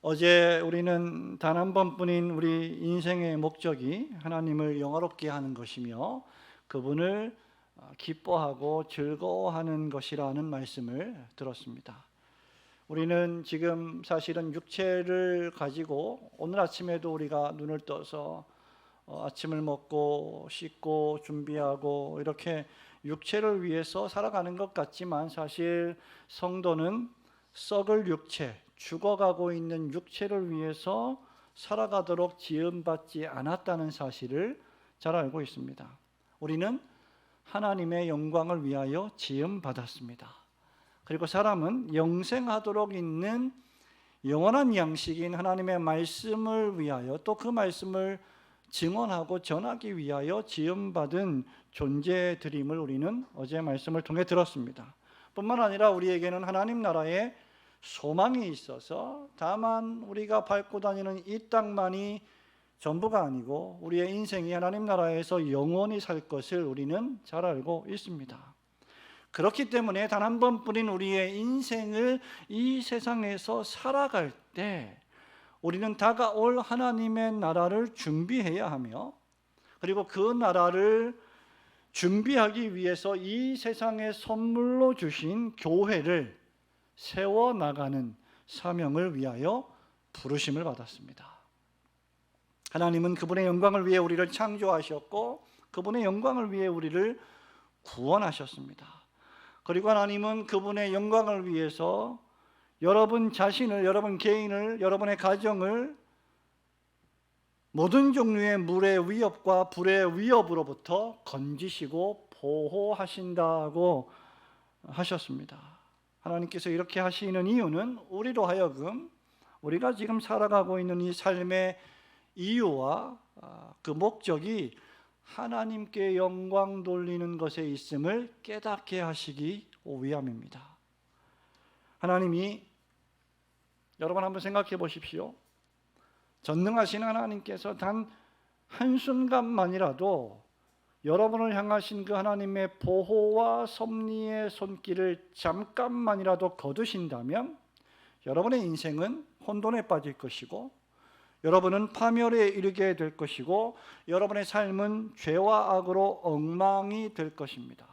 어제 우리는 단 한 번뿐인 우리 인생의 목적이 하나님을 영화롭게 하는 것이며 그분을 기뻐하고 즐거워하는 것이라는 말씀을 들었습니다. 우리는 지금 사실은 육체를 가지고 오늘 아침에도 우리가 눈을 떠서 아침을 먹고 씻고 준비하고 이렇게 육체를 위해서 살아가는 것 같지만 사실 성도는 썩을 육체, 죽어가고 있는 육체를 위해서 살아가도록 지음받지 않았다는 사실을 잘 알고 있습니다. 우리는 하나님의 영광을 위하여 지음받았습니다. 그리고 사람은 영생하도록 있는 영원한 양식인 하나님의 말씀을 위하여 또 그 말씀을 증언하고 전하기 위하여 지음받은 존재들임을 우리는 어제 말씀을 통해 들었습니다. 뿐만 아니라 우리에게는 하나님 나라의 소망이 있어서 다만 우리가 밟고 다니는 이 땅만이 전부가 아니고 우리의 인생이 하나님 나라에서 영원히 살 것을 우리는 잘 알고 있습니다. 그렇기 때문에 단 한 번뿐인 우리의 인생을 이 세상에서 살아갈 때 우리는 다가올 하나님의 나라를 준비해야 하며 그리고 그 나라를 준비하기 위해서 이 세상에 선물로 주신 교회를 세워나가는 사명을 위하여 부르심을 받았습니다. 하나님은 그분의 영광을 위해 우리를 창조하셨고 그분의 영광을 위해 우리를 구원하셨습니다. 그리고 하나님은 그분의 영광을 위해서 여러분 자신을, 여러분 개인을, 여러분의 가정을 모든 종류의 물의 위협과 불의 위협으로부터 건지시고 보호하신다고 하셨습니다. 하나님께서 이렇게 하시는 이유는 우리로 하여금 우리가 지금 살아가고 있는 이 삶의 이유와 그 목적이 하나님께 영광 돌리는 것에 있음을 깨닫게 하시기 위함입니다. 하나님이 여러분 한번 생각해 보십시오. 전능하신 하나님께서 단 한순간만이라도 여러분을 향하신 그 하나님의 보호와 섭리의 손길을 잠깐만이라도 거두신다면 여러분의 인생은 혼돈에 빠질 것이고 여러분은 파멸에 이르게 될 것이고 여러분의 삶은 죄와 악으로 엉망이 될 것입니다.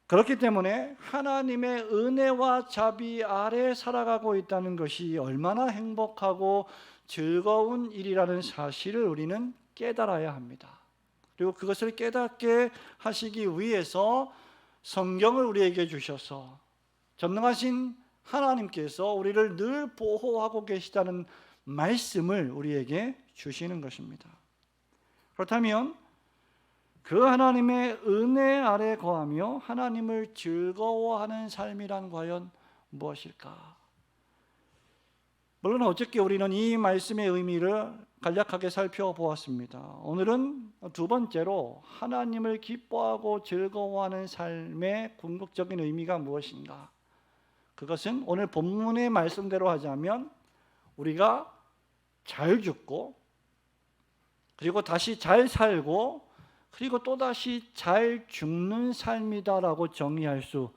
그렇기 때문에 하나님의 은혜와 자비 아래 살아가고 있다는 것이 얼마나 행복하고 즐거운 일이라는 사실을 우리는 깨달아야 합니다. 그리고 그것을 깨닫게 하시기 위해서 성경을 우리에게 주셔서 전능하신 하나님께서 우리를 늘 보호하고 계시다는 말씀을 우리에게 주시는 것입니다. 그렇다면 그 하나님의 은혜 아래 거하며 하나님을 즐거워하는 삶이란 과연 무엇일까? 물론 어저께 우리는 이 말씀의 의미를 간략하게 살펴보았습니다. 오늘은 두 번째로 하나님을 기뻐하고 즐거워하는 삶의 궁극적인 의미가 무엇인가? 그것은 오늘 본문의 말씀대로 하자면 우리가 잘 죽고 그리고 다시 잘 살고 그리고 또다시 잘 죽는 삶이다라고 정의할 수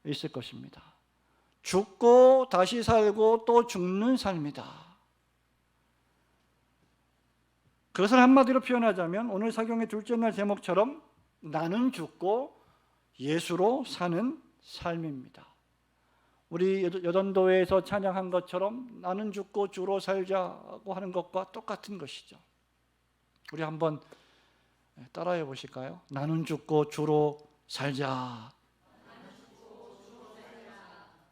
있을 것입니다. 죽고 다시 살고 또 죽는 삶이다. 그것을 한마디로 표현하자면 오늘 사경의 둘째 날 제목처럼 나는 죽고 예수로 사는 삶입니다. 우리 여전도회에서 찬양한 것처럼 나는 죽고 주로 살자고 하는 것과 똑같은 것이죠. 우리 한번 따라해 보실까요? 나는 죽고 주로 살자.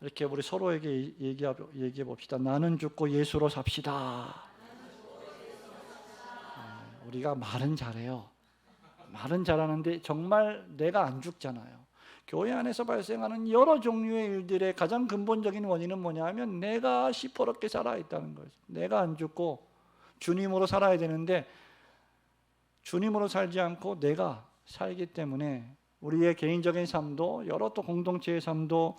이렇게 우리 서로에게 얘기해 봅시다. 나는 죽고 예수로 삽시다. 우리가 말은 잘해요. 말은 잘하는데 정말 내가 안 죽잖아요. 교회 안에서 발생하는 여러 종류의 일들의 가장 근본적인 원인은 뭐냐면 내가 시퍼렇게 살아있다는 거죠. 내가 안 죽고 주님으로 살아야 되는데 주님으로 살지 않고 내가 살기 때문에 우리의 개인적인 삶도 여러 또 공동체의 삶도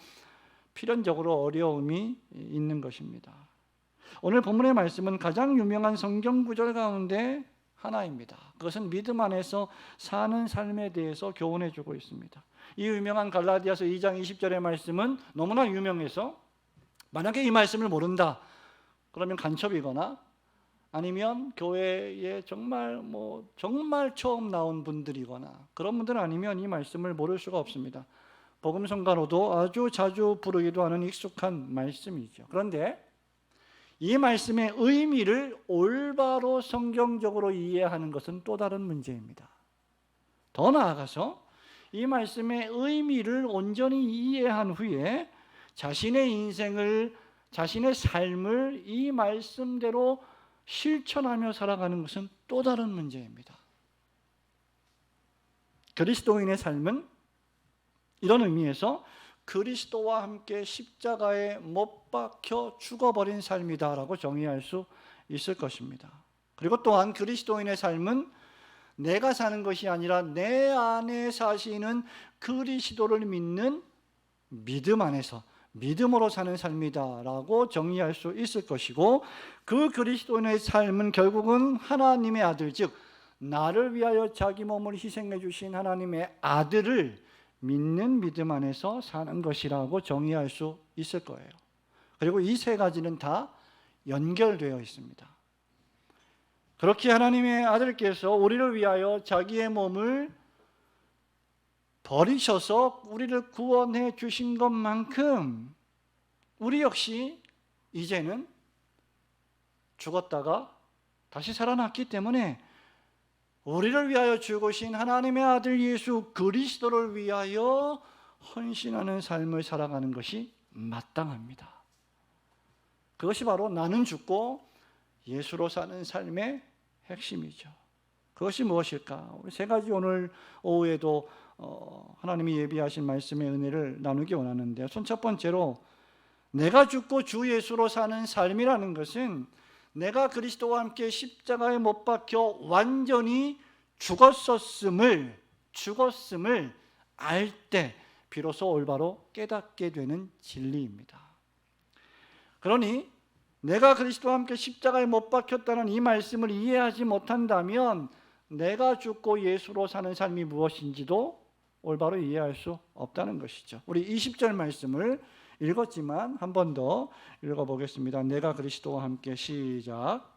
필연적으로 어려움이 있는 것입니다. 오늘 본문의 말씀은 가장 유명한 성경 구절 가운데 하나입니다. 그것은 믿음 안에서 사는 삶에 대해서 교훈해 주고 있습니다. 이 유명한 갈라디아서 2장 20절의 말씀은 너무나 유명해서 만약에 이 말씀을 모른다 그러면 간첩이거나 아니면 교회에 정말 처음 나온 분들이거나 그런 분들 아니면 이 말씀을 모를 수가 없습니다. 복음성가로도 아주 자주 부르기도 하는 익숙한 말씀이죠. 그런데 이 말씀의 의미를 올바로 성경적으로 이해하는 것은 또 다른 문제입니다. 더 나아가서 이 말씀의 의미를 온전히 이해한 후에 자신의 인생을, 자신의 삶을 이 말씀대로 실천하며 살아가는 것은 또 다른 문제입니다. 그리스도인의 삶은 이런 의미에서 그리스도와 함께 십자가에 못 박혀 죽어버린 삶이다라고 정의할 수 있을 것입니다. 그리고 또한 그리스도인의 삶은 내가 사는 것이 아니라 내 안에 사시는 그리스도를 믿는 믿음 안에서, 믿음으로 사는 삶이다라고 정의할 수 있을 것이고, 그 그리스도인의 삶은 결국은 하나님의 아들, 즉 나를 위하여 자기 몸을 희생해 주신 하나님의 아들을 믿는 믿음 안에서 사는 것이라고 정의할 수 있을 거예요. 그리고 이 세 가지는 다 연결되어 있습니다. 그렇게 하나님의 아들께서 우리를 위하여 자기의 몸을 버리셔서 우리를 구원해 주신 것만큼 우리 역시 이제는 죽었다가 다시 살아났기 때문에 우리를 위하여 죽으신 하나님의 아들 예수 그리스도를 위하여 헌신하는 삶을 살아가는 것이 마땅합니다. 그것이 바로 나는 죽고 예수로 사는 삶의 핵심이죠. 그것이 무엇일까? 우리 세 가지 오늘 오후에도 하나님이 예비하신 말씀의 은혜를 나누기 원하는데요. 첫 번째로 내가 죽고 주 예수로 사는 삶이라는 것은 내가 그리스도와 함께 십자가에 못 박혀 완전히 죽었음을 알 때 비로소 올바로 깨닫게 되는 진리입니다. 그러니 내가 그리스도와 함께 십자가에 못 박혔다는 이 말씀을 이해하지 못한다면 내가 죽고 예수로 사는 삶이 무엇인지도 올바로 이해할 수 없다는 것이죠. 우리 20절 말씀을 읽었지만 한 번 더 읽어보겠습니다. 내가 그리스도와 함께 시작.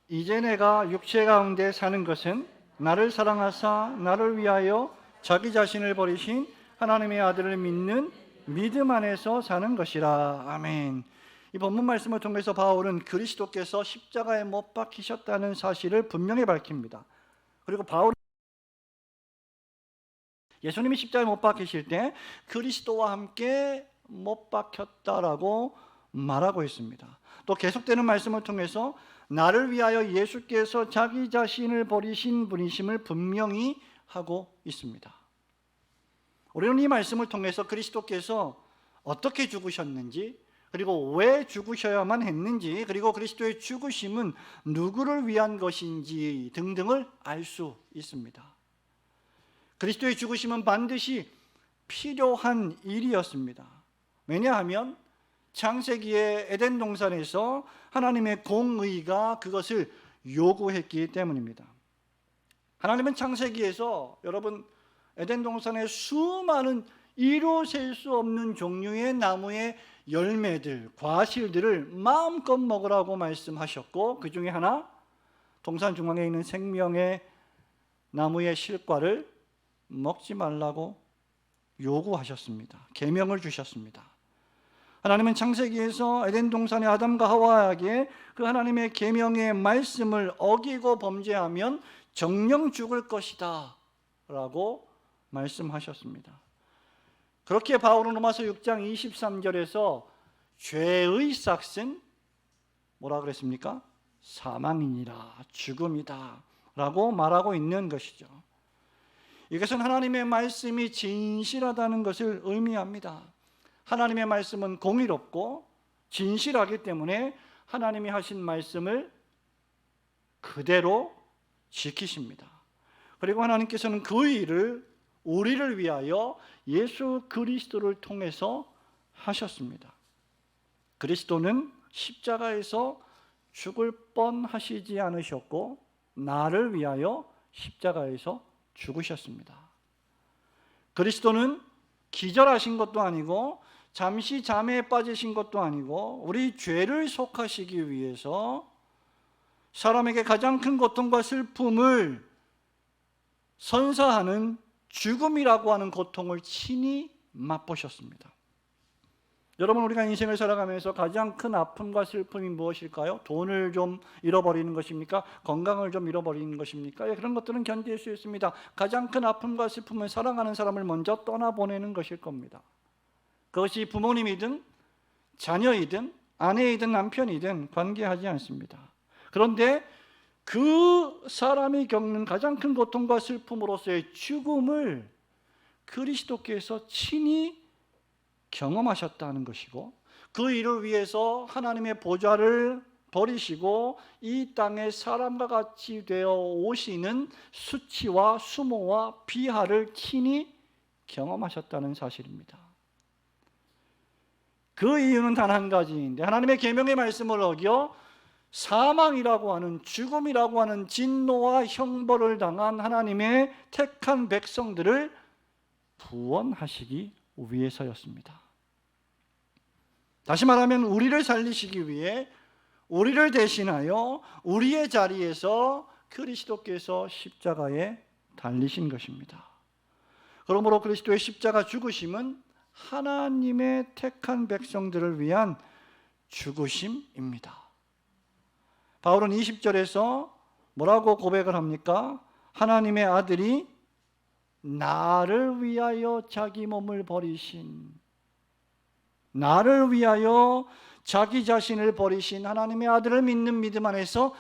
이제 내가 육체 가운데 사는 것은 나를 사랑하사 나를 위하여 자기 자신을 버리신 하나님의 아들을 믿는 믿음 안에서 사는 것이라. 아멘. 이 본문 말씀을 통해서 바울은 그리스도께서 십자가에 못 박히셨다는 사실을 분명히 밝힙니다. 그리고 바울은 예수님이 십자가에 못 박히실 때 그리스도와 함께 못 박혔다라고 말하고 있습니다. 또 계속되는 말씀을 통해서 나를 위하여 예수께서 자기 자신을 버리신 분이심을 분명히 하고 있습니다. 우리는 이 말씀을 통해서 그리스도께서 어떻게 죽으셨는지, 그리고 왜 죽으셔야만 했는지, 그리고 그리스도의 죽으심은 누구를 위한 것인지 등등을 알 수 있습니다. 그리스도의 죽으심은 반드시 필요한 일이었습니다. 왜냐하면 창세기의 에덴 동산에서 하나님의 공의가 그것을 요구했기 때문입니다. 하나님은 창세기에서 여러분 에덴 동산의 수많은 이루 셀 수 없는 종류의 나무의 열매들, 과실들을 마음껏 먹으라고 말씀하셨고, 그 중에 하나 동산 중앙에 있는 생명의 나무의 실과를 먹지 말라고 요구하셨습니다. 계명을 주셨습니다. 하나님은 창세기에서 에덴 동산의 아담과 하와에게 그 하나님의 계명의 말씀을 어기고 범죄하면 정령 죽을 것이다 라고 말씀하셨습니다. 그렇게 바울은 로마서 6장 23절에서 죄의 삭은 뭐라 그랬습니까? 사망이니라, 죽음이다 라고 말하고 있는 것이죠. 이것은 하나님의 말씀이 진실하다는 것을 의미합니다. 하나님의 말씀은 공의롭고 진실하기 때문에 하나님이 하신 말씀을 그대로 지키십니다. 그리고 하나님께서는 그 일을 우리를 위하여 예수 그리스도를 통해서 하셨습니다. 그리스도는 십자가에서 죽을 뻔하시지 않으셨고 나를 위하여 십자가에서 죽으셨습니다. 그리스도는 기절하신 것도 아니고 잠시 잠에 빠지신 것도 아니고 우리 죄를 속하시기 위해서 사람에게 가장 큰 고통과 슬픔을 선사하는 죽음이라고 하는 고통을 친히 맛보셨습니다. 여러분, 우리가 인생을 살아가면서 가장 큰 아픔과 슬픔이 무엇일까요? 돈을 좀 잃어버리는 것입니까? 건강을 좀 잃어버리는 것입니까? 그런 것들은 견딜 수 있습니다. 가장 큰 아픔과 슬픔은 사랑하는 사람을 먼저 떠나보내는 것일 겁니다. 그것이 부모님이든 자녀이든 아내이든 남편이든 관계하지 않습니다. 그런데 그 사람이 겪는 가장 큰 고통과 슬픔으로서의 죽음을 그리스도께서 친히 경험하셨다는 것이고, 그 일을 위해서 하나님의 보좌를 버리시고 이 땅에 사람과 같이 되어 오시는 수치와 수모와 비하를 친히 경험하셨다는 사실입니다. 그 이유는 단 한 가지인데, 하나님의 계명의 말씀을 어겨 사망이라고 하는, 죽음이라고 하는 진노와 형벌을 당한 하나님의 택한 백성들을 구원하시기 위해서였습니다. 다시 말하면 우리를 살리시기 위해 우리를 대신하여 우리의 자리에서 그리스도께서 십자가에 달리신 것입니다. 그러므로 그리스도의 십자가 죽으심은 하나님의 택한 백성들을 위한 죽으심입니다. 바울은 20절에서 뭐라고 고백을 합니까? 하나님의 아들이 나를 위하여 자기 몸을 버리신, 나를 위하여 자기 자신을 버리신 하나님의 아들을 믿는 믿음 안에서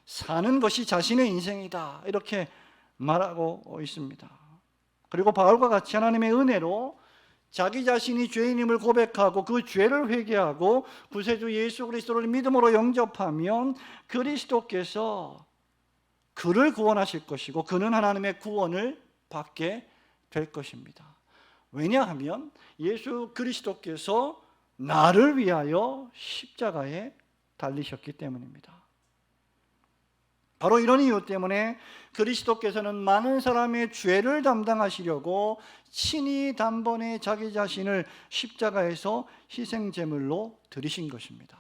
사는 것이 자신의 인생이다, 이렇게 말하고 있습니다. 그리고 바울과 같이 하나님의 은혜로 자기 자신이 죄인임을 고백하고 그 죄를 회개하고 구세주 예수 그리스도를 믿음으로 영접하면 그리스도께서 그를 구원하실 것이고 그는 하나님의 구원을 받게 될 것입니다. 왜냐하면 예수 그리스도께서 나를 위하여 십자가에 달리셨기 때문입니다. 바로 이런 이유 때문에 그리스도께서는 많은 사람의 죄를 담당하시려고 친히 단번에 자기 자신을 십자가에서 희생제물로 드리신 것입니다.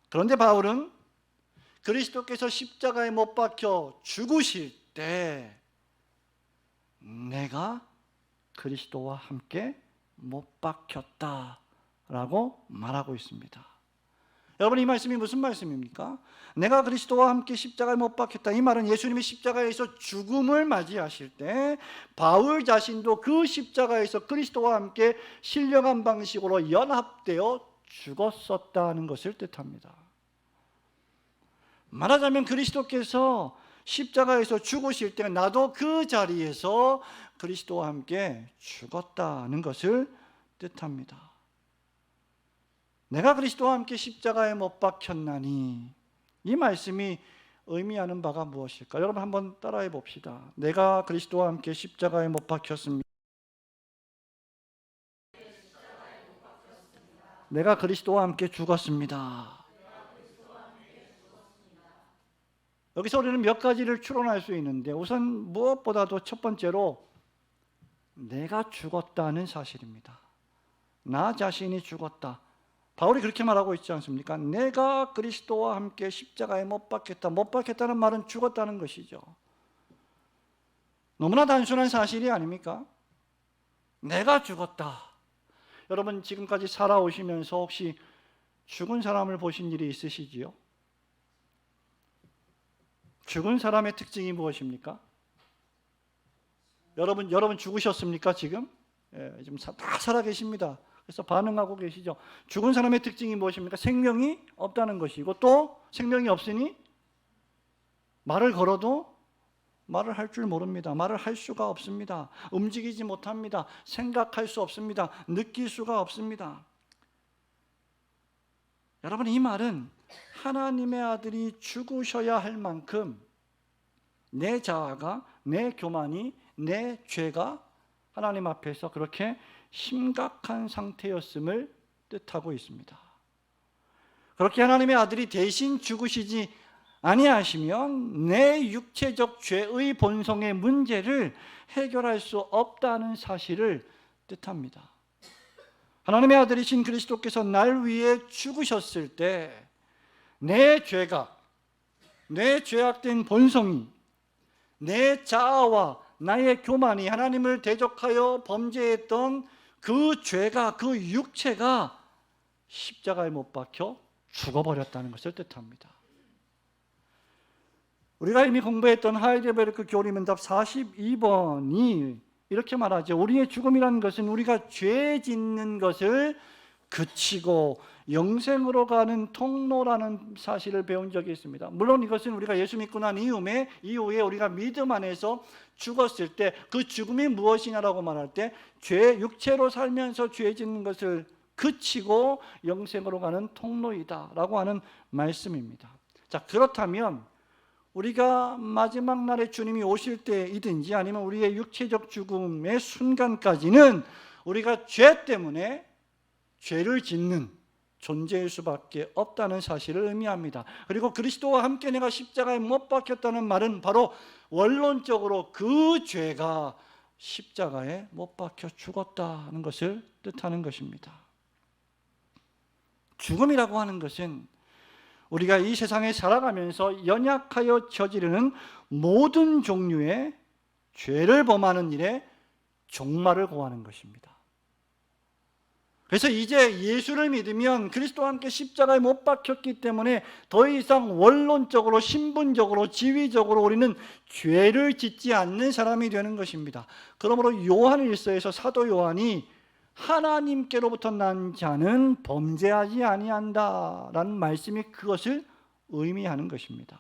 그런데 바울은 그리스도께서 십자가에 못 박혀 죽으실 때 내가 그리스도와 함께 못 박혔다라고 말하고 있습니다. 여러분, 이 말씀이 무슨 말씀입니까? 내가 그리스도와 함께 십자가에 못 박혔다. 이 말은 예수님이 십자가에서 죽음을 맞이하실 때 바울 자신도 그 십자가에서 그리스도와 함께 신령한 방식으로 연합되어 죽었었다는 것을 뜻합니다. 말하자면 그리스도께서 십자가에서 죽으실 때 나도 그 자리에서 그리스도와 함께 죽었다는 것을 뜻합니다. 내가 그리스도와 함께 십자가에 못 박혔나니, 이 말씀이 의미하는 바가 무엇일까? 여러분 한번 따라해 봅시다. 내가 그리스도와 함께 십자가에 못 박혔습니다. 내가 그리스도와 함께 죽었습니다. 여기서 우리는 몇 가지를 추론할 수 있는데, 우선 무엇보다도 첫 번째로 내가 죽었다는 사실입니다. 나 자신이 죽었다. 바울이 그렇게 말하고 있지 않습니까? 내가 그리스도와 함께 십자가에 못 박혔다. 못 박혔다는 말은 죽었다는 것이죠. 너무나 단순한 사실이 아닙니까? 내가 죽었다. 여러분, 지금까지 살아오시면서 혹시 죽은 사람을 보신 일이 있으시지요? 죽은 사람의 특징이 무엇입니까? 여러분 죽으셨습니까 지금? 지금 다 살아 계십니다. 그래서 반응하고 계시죠. 죽은 사람의 특징이 무엇입니까? 생명이 없다는 것이고, 또 생명이 없으니 말을 걸어도 말을 할 줄 모릅니다. 말을 할 수가 없습니다. 움직이지 못합니다. 생각할 수 없습니다. 느낄 수가 없습니다. 여러분, 이 말은 하나님의 아들이 죽으셔야 할 만큼 내 자아가, 내 교만이, 내 죄가 하나님 앞에서 그렇게 심각한 상태였음을 뜻하고 있습니다. 그렇게 하나님의 아들이 대신 죽으시지 아니하시면 내 육체적 죄의 본성의 문제를 해결할 수 없다는 사실을 뜻합니다. 하나님의 아들이신 그리스도께서 날 위해 죽으셨을 때 내 죄가, 내 죄악된 본성이, 내 자아와 나의 교만이 하나님을 대적하여 범죄했던 그 죄가, 그 육체가 십자가에 못 박혀 죽어버렸다는 것을 뜻합니다. 우리가 이미 공부했던 하이델베르크 교리문답 42번이 이렇게 말하죠. 우리의 죽음이라는 것은 우리가 죄 짓는 것을 그치고 영생으로 가는 통로라는 사실을 배운 적이 있습니다. 물론 이것은 우리가 예수 믿고 난 이후에 우리가 믿음 안에서 죽었을 때 그 죽음이 무엇이냐라고 말할 때 육체로 살면서 죄 짓는 것을 그치고 영생으로 가는 통로이다라고 하는 말씀입니다. 자, 그렇다면 우리가 마지막 날에 주님이 오실 때이든지 아니면 우리의 육체적 죽음의 순간까지는 우리가 죄 때문에 죄를 짓는 존재일 수밖에 없다는 사실을 의미합니다. 그리고 그리스도와 함께 내가 십자가에 못 박혔다는 말은 바로 원론적으로 그 죄가 십자가에 못 박혀 죽었다는 것을 뜻하는 것입니다. 죽음이라고 하는 것은 우리가 이 세상에 살아가면서 연약하여 저지르는 모든 종류의 죄를 범하는 일에 종말을 고하는 것입니다. 그래서 이제 예수를 믿으면 그리스도와 함께 십자가에 못 박혔기 때문에 더 이상 원론적으로, 신분적으로, 지위적으로 우리는 죄를 짓지 않는 사람이 되는 것입니다. 그러므로 요한일서에서 사도 요한이 하나님께로부터 난 자는 범죄하지 아니한다라는 말씀이 그것을 의미하는 것입니다.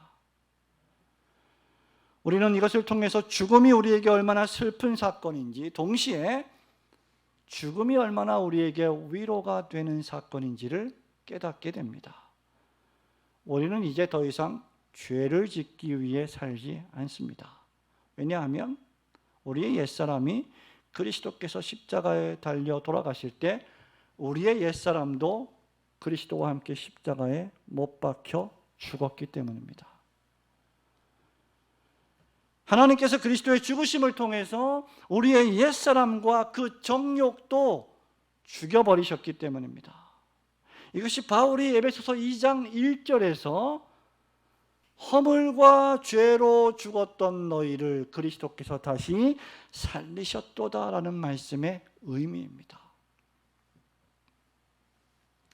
우리는 이것을 통해서 죽음이 우리에게 얼마나 슬픈 사건인지, 동시에 죽음이 얼마나 우리에게 위로가 되는 사건인지를 깨닫게 됩니다. 우리는 이제 더 이상 죄를 짓기 위해 살지 않습니다. 왜냐하면 우리의 옛사람이 그리스도께서 십자가에 달려 돌아가실 때 우리의 옛사람도 그리스도와 함께 십자가에 못 박혀 죽었기 때문입니다. 하나님께서 그리스도의 죽으심을 통해서 우리의 옛사람과 그 정욕도 죽여버리셨기 때문입니다. 이것이 바울이 에베소서 2장 1절에서 허물과 죄로 죽었던 너희를 그리스도께서 다시 살리셨도다라는 말씀의 의미입니다.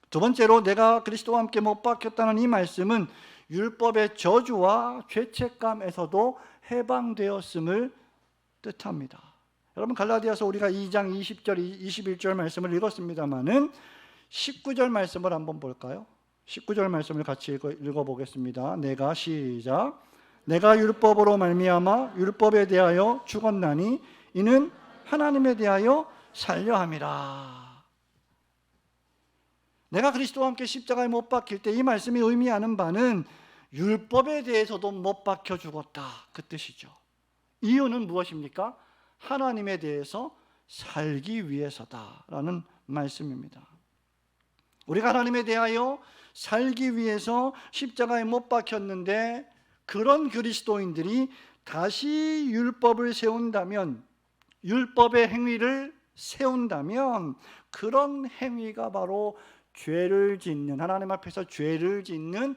두 번째로 내가 그리스도와 함께 못 박혔다는 이 말씀은 율법의 저주와 죄책감에서도 해방되었음을 뜻합니다. 여러분, 갈라디아서 우리가 2장 20절, 21절 말씀을 읽었습니다마는 19절 말씀을 한번 볼까요? 19절 말씀을 같이 읽어보겠습니다. 시작. 내가 율법으로 말미암아 율법에 대하여 죽었나니 이는 하나님에 대하여 살려 함이라. 내가 그리스도와 함께 십자가에 못 박힐 때 이 말씀이 의미하는 바는 율법에 대해서도 못 박혀 죽었다, 그 뜻이죠. 이유는 무엇입니까? 하나님에 대해서 살기 위해서다라는 말씀입니다. 우리가 하나님에 대하여 살기 위해서 십자가에 못 박혔는데 그런 그리스도인들이 다시 율법을 세운다면, 율법의 행위를 세운다면 그런 행위가 바로 죄를 짓는, 하나님 앞에서 죄를 짓는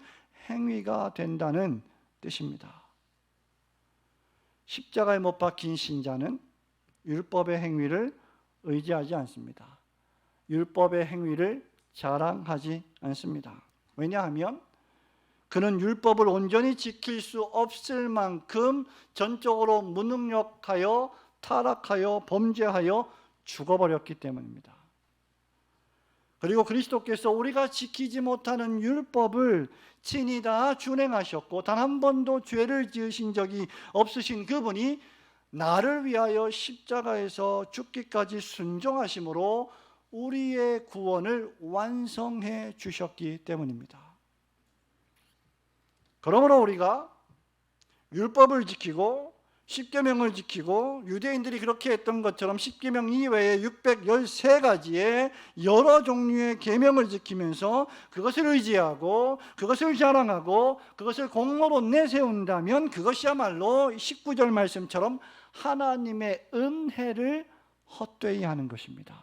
행위가 된다는 뜻입니다. 십자가에 못 박힌 신자는 율법의 행위를 의지하지 않습니다. 율법의 행위를 자랑하지 않습니다. 왜냐하면 그는 율법을 온전히 지킬 수 없을 만큼 전적으로 무능력하여 타락하여 범죄하여 죽어버렸기 때문입니다. 그리고 그리스도께서 우리가 지키지 못하는 율법을 친히 다 준행하셨고 단 한 번도 죄를 지으신 적이 없으신 그분이 나를 위하여 십자가에서 죽기까지 순종하심으로 우리의 구원을 완성해 주셨기 때문입니다. 그러므로 우리가 율법을 지키고 십계명을 지키고 유대인들이 그렇게 했던 것처럼 십계명 이외에 613가지의 여러 종류의 계명을 지키면서 그것을 의지하고 그것을 자랑하고 그것을 공로로 내세운다면 그것이야말로 19절 말씀처럼 하나님의 은혜를 헛되이 하는 것입니다.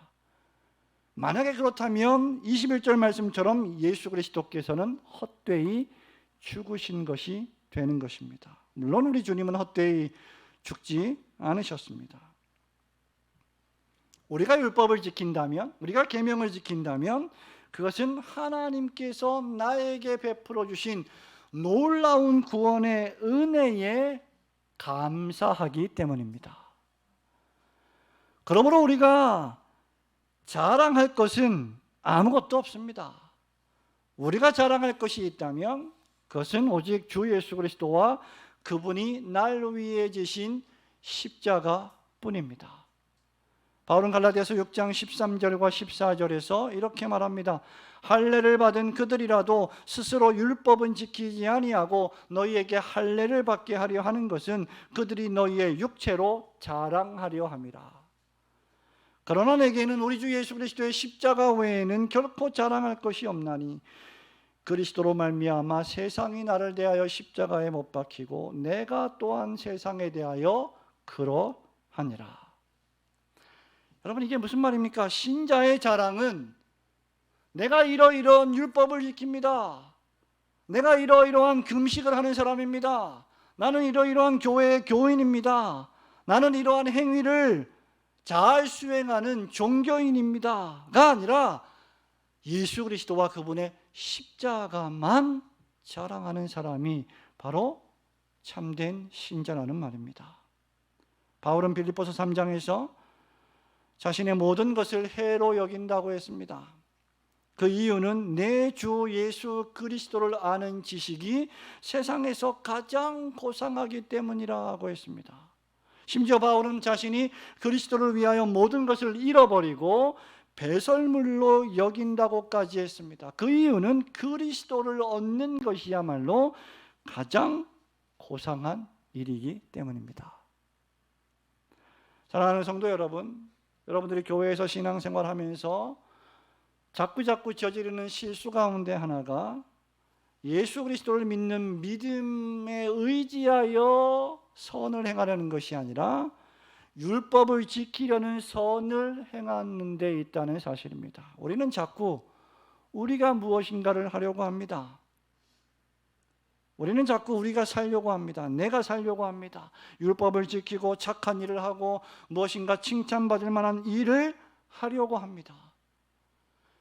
만약에 그렇다면 21절 말씀처럼 예수 그리스도께서는 헛되이 죽으신 것이 되는 것입니다. 물론 우리 주님은 헛되이 죽지 않으셨습니다. 우리가 율법을 지킨다면, 우리가 계명을 지킨다면 그것은 하나님께서 나에게 베풀어 주신 놀라운 구원의 은혜에 감사하기 때문입니다. 그러므로 우리가 자랑할 것은 아무것도 없습니다. 우리가 자랑할 것이 있다면 그것은 오직 주 예수 그리스도와 그분이 날 위해 지신 십자가 뿐입니다. 바울은 갈라디아서 6장 13절과 14절에서 이렇게 말합니다. 할례를 받은 그들이라도 스스로 율법은 지키지 아니하고 너희에게 할례를 받게 하려 하는 것은 그들이 너희의 육체로 자랑하려 함이라. 그러나 내게는 우리 주 예수 그리스도의 십자가 외에는 결코 자랑할 것이 없나니 그리스도로 말미암아 세상이 나를 대하여 십자가에 못 박히고 내가 또한 세상에 대하여 그러하니라. 여러분, 이게 무슨 말입니까? 신자의 자랑은 내가 이러이러한 율법을 지킵니다. 내가 이러이러한 금식을 하는 사람입니다. 나는 이러이러한 교회의 교인입니다. 나는 이러한 행위를 잘 수행하는 종교인입니다가 아니라 예수 그리스도와 그분의 십자가만 자랑하는 사람이 바로 참된 신자라는 말입니다. 바울은 빌립보서 3장에서 자신의 모든 것을 해로 여긴다고 했습니다. 그 이유는 내 주 예수 그리스도를 아는 지식이 세상에서 가장 고상하기 때문이라고 했습니다. 심지어 바울은 자신이 그리스도를 위하여 모든 것을 잃어버리고 배설물로 여긴다고까지 했습니다. 그 이유는 그리스도를 얻는 것이야말로 가장 고상한 일이기 때문입니다. 사랑하는 성도 여러분, 여러분들이 교회에서 신앙생활하면서 자꾸자꾸 저지르는 실수 가운데 하나가 예수 그리스도를 믿는 믿음에 의지하여 선을 행하려는 것이 아니라 율법을 지키려는 선을 행하는 데 있다는 사실입니다. 우리는 자꾸 우리가 무엇인가를 하려고 합니다. 우리는 자꾸 우리가 살려고 합니다. 내가 살려고 합니다. 율법을 지키고 착한 일을 하고 무엇인가 칭찬받을 만한 일을 하려고 합니다.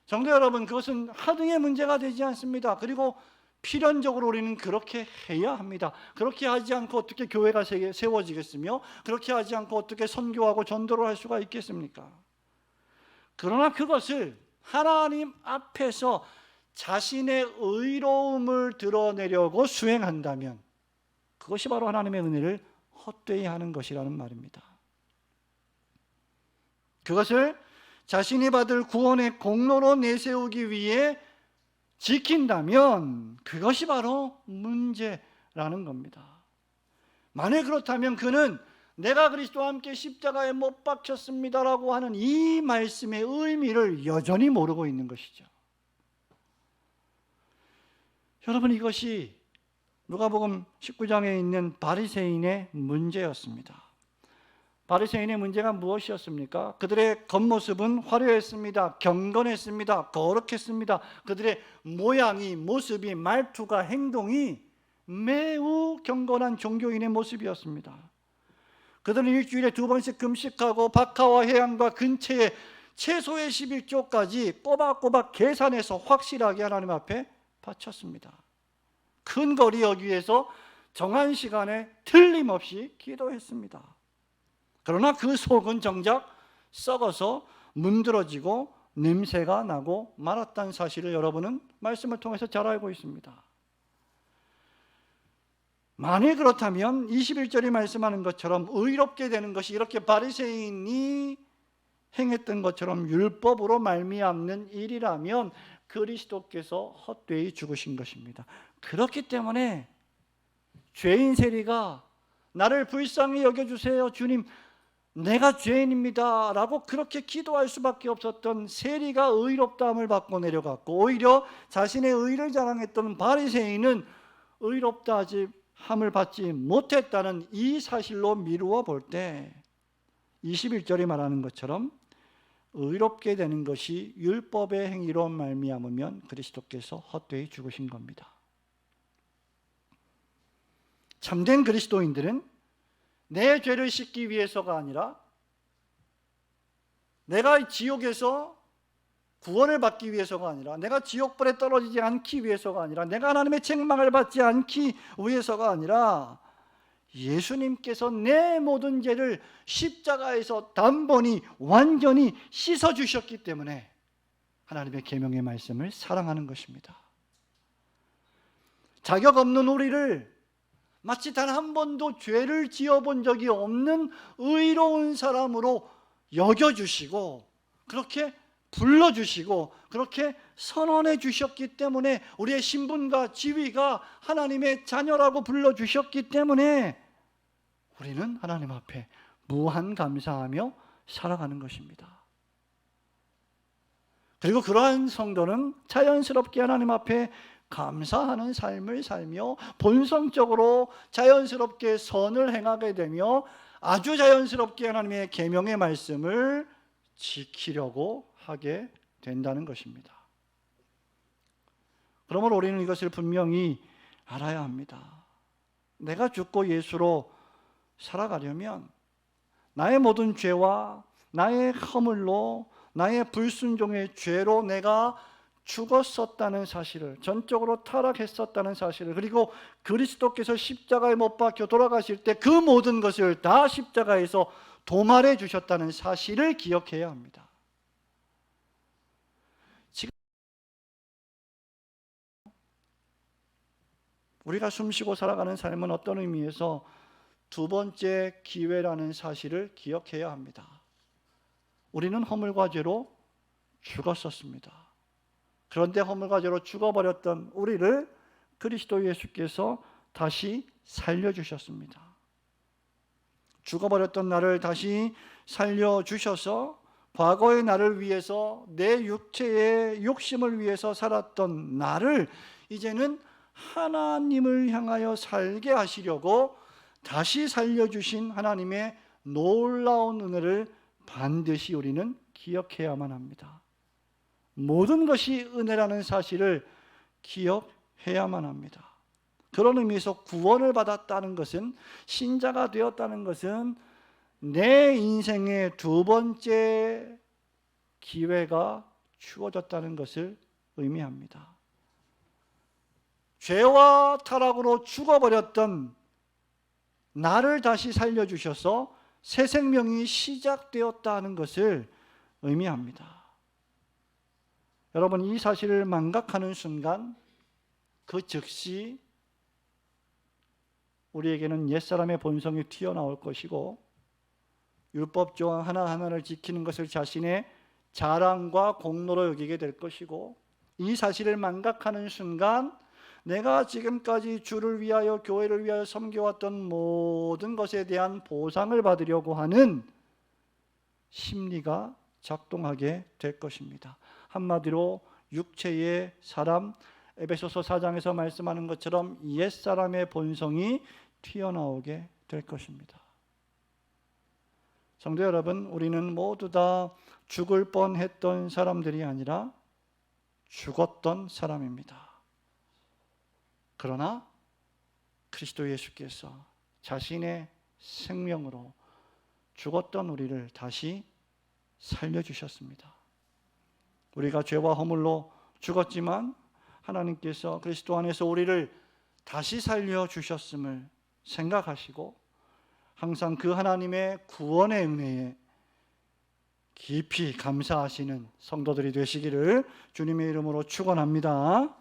성도 여러분, 그것은 하등의 문제가 되지 않습니다. 그리고 필연적으로 우리는 그렇게 해야 합니다. 그렇게 하지 않고 어떻게 교회가 세워지겠으며 그렇게 하지 않고 어떻게 선교하고 전도를 할 수가 있겠습니까? 그러나 그것을 하나님 앞에서 자신의 의로움을 드러내려고 수행한다면 그것이 바로 하나님의 은혜를 헛되이 하는 것이라는 말입니다. 그것을 자신이 받을 구원의 공로로 내세우기 위해 지킨다면 그것이 바로 문제라는 겁니다. 만약 그렇다면 그는 내가 그리스도와 함께 십자가에 못 박혔습니다라고 하는 이 말씀의 의미를 여전히 모르고 있는 것이죠. 여러분, 이것이 누가복음 19장에 있는 바리새인의 문제였습니다. 바리새인의 문제가 무엇이었습니까? 그들의 겉모습은 화려했습니다. 경건했습니다. 거룩했습니다. 그들의 모양이, 모습이, 말투가, 행동이 매우 경건한 종교인의 모습이었습니다. 그들은 일주일에 2번씩 금식하고 박하와 해양과 근처에 채소의 11조까지 꼬박꼬박 계산해서 확실하게 하나님 앞에 바쳤습니다. 큰 거리 여기에서 정한 시간에 틀림없이 기도했습니다. 그러나 그 속은 정작 썩어서 문드러지고 냄새가 나고 말았다는 사실을 여러분은 말씀을 통해서 잘 알고 있습니다. 만일 그렇다면 21절이 말씀하는 것처럼 의롭게 되는 것이 이렇게 바리새인이 행했던 것처럼 율법으로 말미암는 일이라면 그리스도께서 헛되이 죽으신 것입니다. 그렇기 때문에 죄인 세리가 나를 불쌍히 여겨주세요. 주님, 내가 죄인입니다 라고 그렇게 기도할 수밖에 없었던 세리가 의롭다함을 받고 내려갔고, 오히려 자신의 의를 자랑했던 바리새인은 의롭다 함을 받지 못했다는 이 사실로 미루어 볼 때 21절이 말하는 것처럼 의롭게 되는 것이 율법의 행위로 말미암으면 그리스도께서 헛되이 죽으신 겁니다. 참된 그리스도인들은 내 죄를 씻기 위해서가 아니라, 내가 지옥에서 구원을 받기 위해서가 아니라, 내가 지옥불에 떨어지지 않기 위해서가 아니라, 내가 하나님의 책망을 받지 않기 위해서가 아니라, 예수님께서 내 모든 죄를 십자가에서 단번에 완전히 씻어주셨기 때문에 하나님의 계명의 말씀을 사랑하는 것입니다. 자격 없는 우리를 마치 단 한 번도 죄를 지어본 적이 없는 의로운 사람으로 여겨주시고, 그렇게 불러주시고, 그렇게 선언해 주셨기 때문에, 우리의 신분과 지위가 하나님의 자녀라고 불러주셨기 때문에 우리는 하나님 앞에 무한 감사하며 살아가는 것입니다. 그리고 그러한 성도는 자연스럽게 하나님 앞에 감사하는 삶을 살며 본성적으로 자연스럽게 선을 행하게 되며 아주 자연스럽게 하나님의 계명의 말씀을 지키려고 하게 된다는 것입니다. 그러므로 우리는 이것을 분명히 알아야 합니다. 내가 죽고 예수로 살아가려면 나의 모든 죄와 나의 허물로, 나의 불순종의 죄로 내가 죽었었다는 사실을, 전적으로 타락했었다는 사실을, 그리고 그리스도께서 십자가에 못 박혀 돌아가실 때 그 모든 것을 다 십자가에서 도말해 주셨다는 사실을 기억해야 합니다. 지금 우리가 숨쉬고 살아가는 삶은 어떤 의미에서 두 번째 기회라는 사실을 기억해야 합니다. 우리는 허물과 죄로 죽었었습니다. 그런데 허물과 죄로 죽어버렸던 우리를 그리스도 예수께서 다시 살려주셨습니다. 죽어버렸던 나를 다시 살려주셔서 과거의 나를 위해서, 내 육체의 욕심을 위해서 살았던 나를 이제는 하나님을 향하여 살게 하시려고 다시 살려주신 하나님의 놀라운 은혜를 반드시 우리는 기억해야만 합니다. 모든 것이 은혜라는 사실을 기억해야만 합니다. 그런 의미에서 구원을 받았다는 것은, 신자가 되었다는 것은 내 인생의 두 번째 기회가 주어졌다는 것을 의미합니다. 죄와 타락으로 죽어버렸던 나를 다시 살려주셔서 새 생명이 시작되었다는 것을 의미합니다. 여러분, 이 사실을 망각하는 순간 그 즉시 우리에게는 옛사람의 본성이 튀어나올 것이고, 율법 조항 하나하나를 지키는 것을 자신의 자랑과 공로로 여기게 될 것이고, 이 사실을 망각하는 순간 내가 지금까지 주를 위하여, 교회를 위하여 섬겨왔던 모든 것에 대한 보상을 받으려고 하는 심리가 작동하게 될 것입니다. 한마디로 육체의 사람, 에베소서 4장에서 말씀하는 것처럼 옛사람의 본성이 튀어나오게 될 것입니다. 성도 여러분, 우리는 모두 다 죽을 뻔했던 사람들이 아니라 죽었던 사람입니다. 그러나 그리스도 예수께서 자신의 생명으로 죽었던 우리를 다시 살려주셨습니다. 우리가 죄와 허물로 죽었지만 하나님께서 그리스도 안에서 우리를 다시 살려주셨음을 생각하시고, 항상 그 하나님의 구원의 은혜에 깊이 감사하시는 성도들이 되시기를 주님의 이름으로 축원합니다.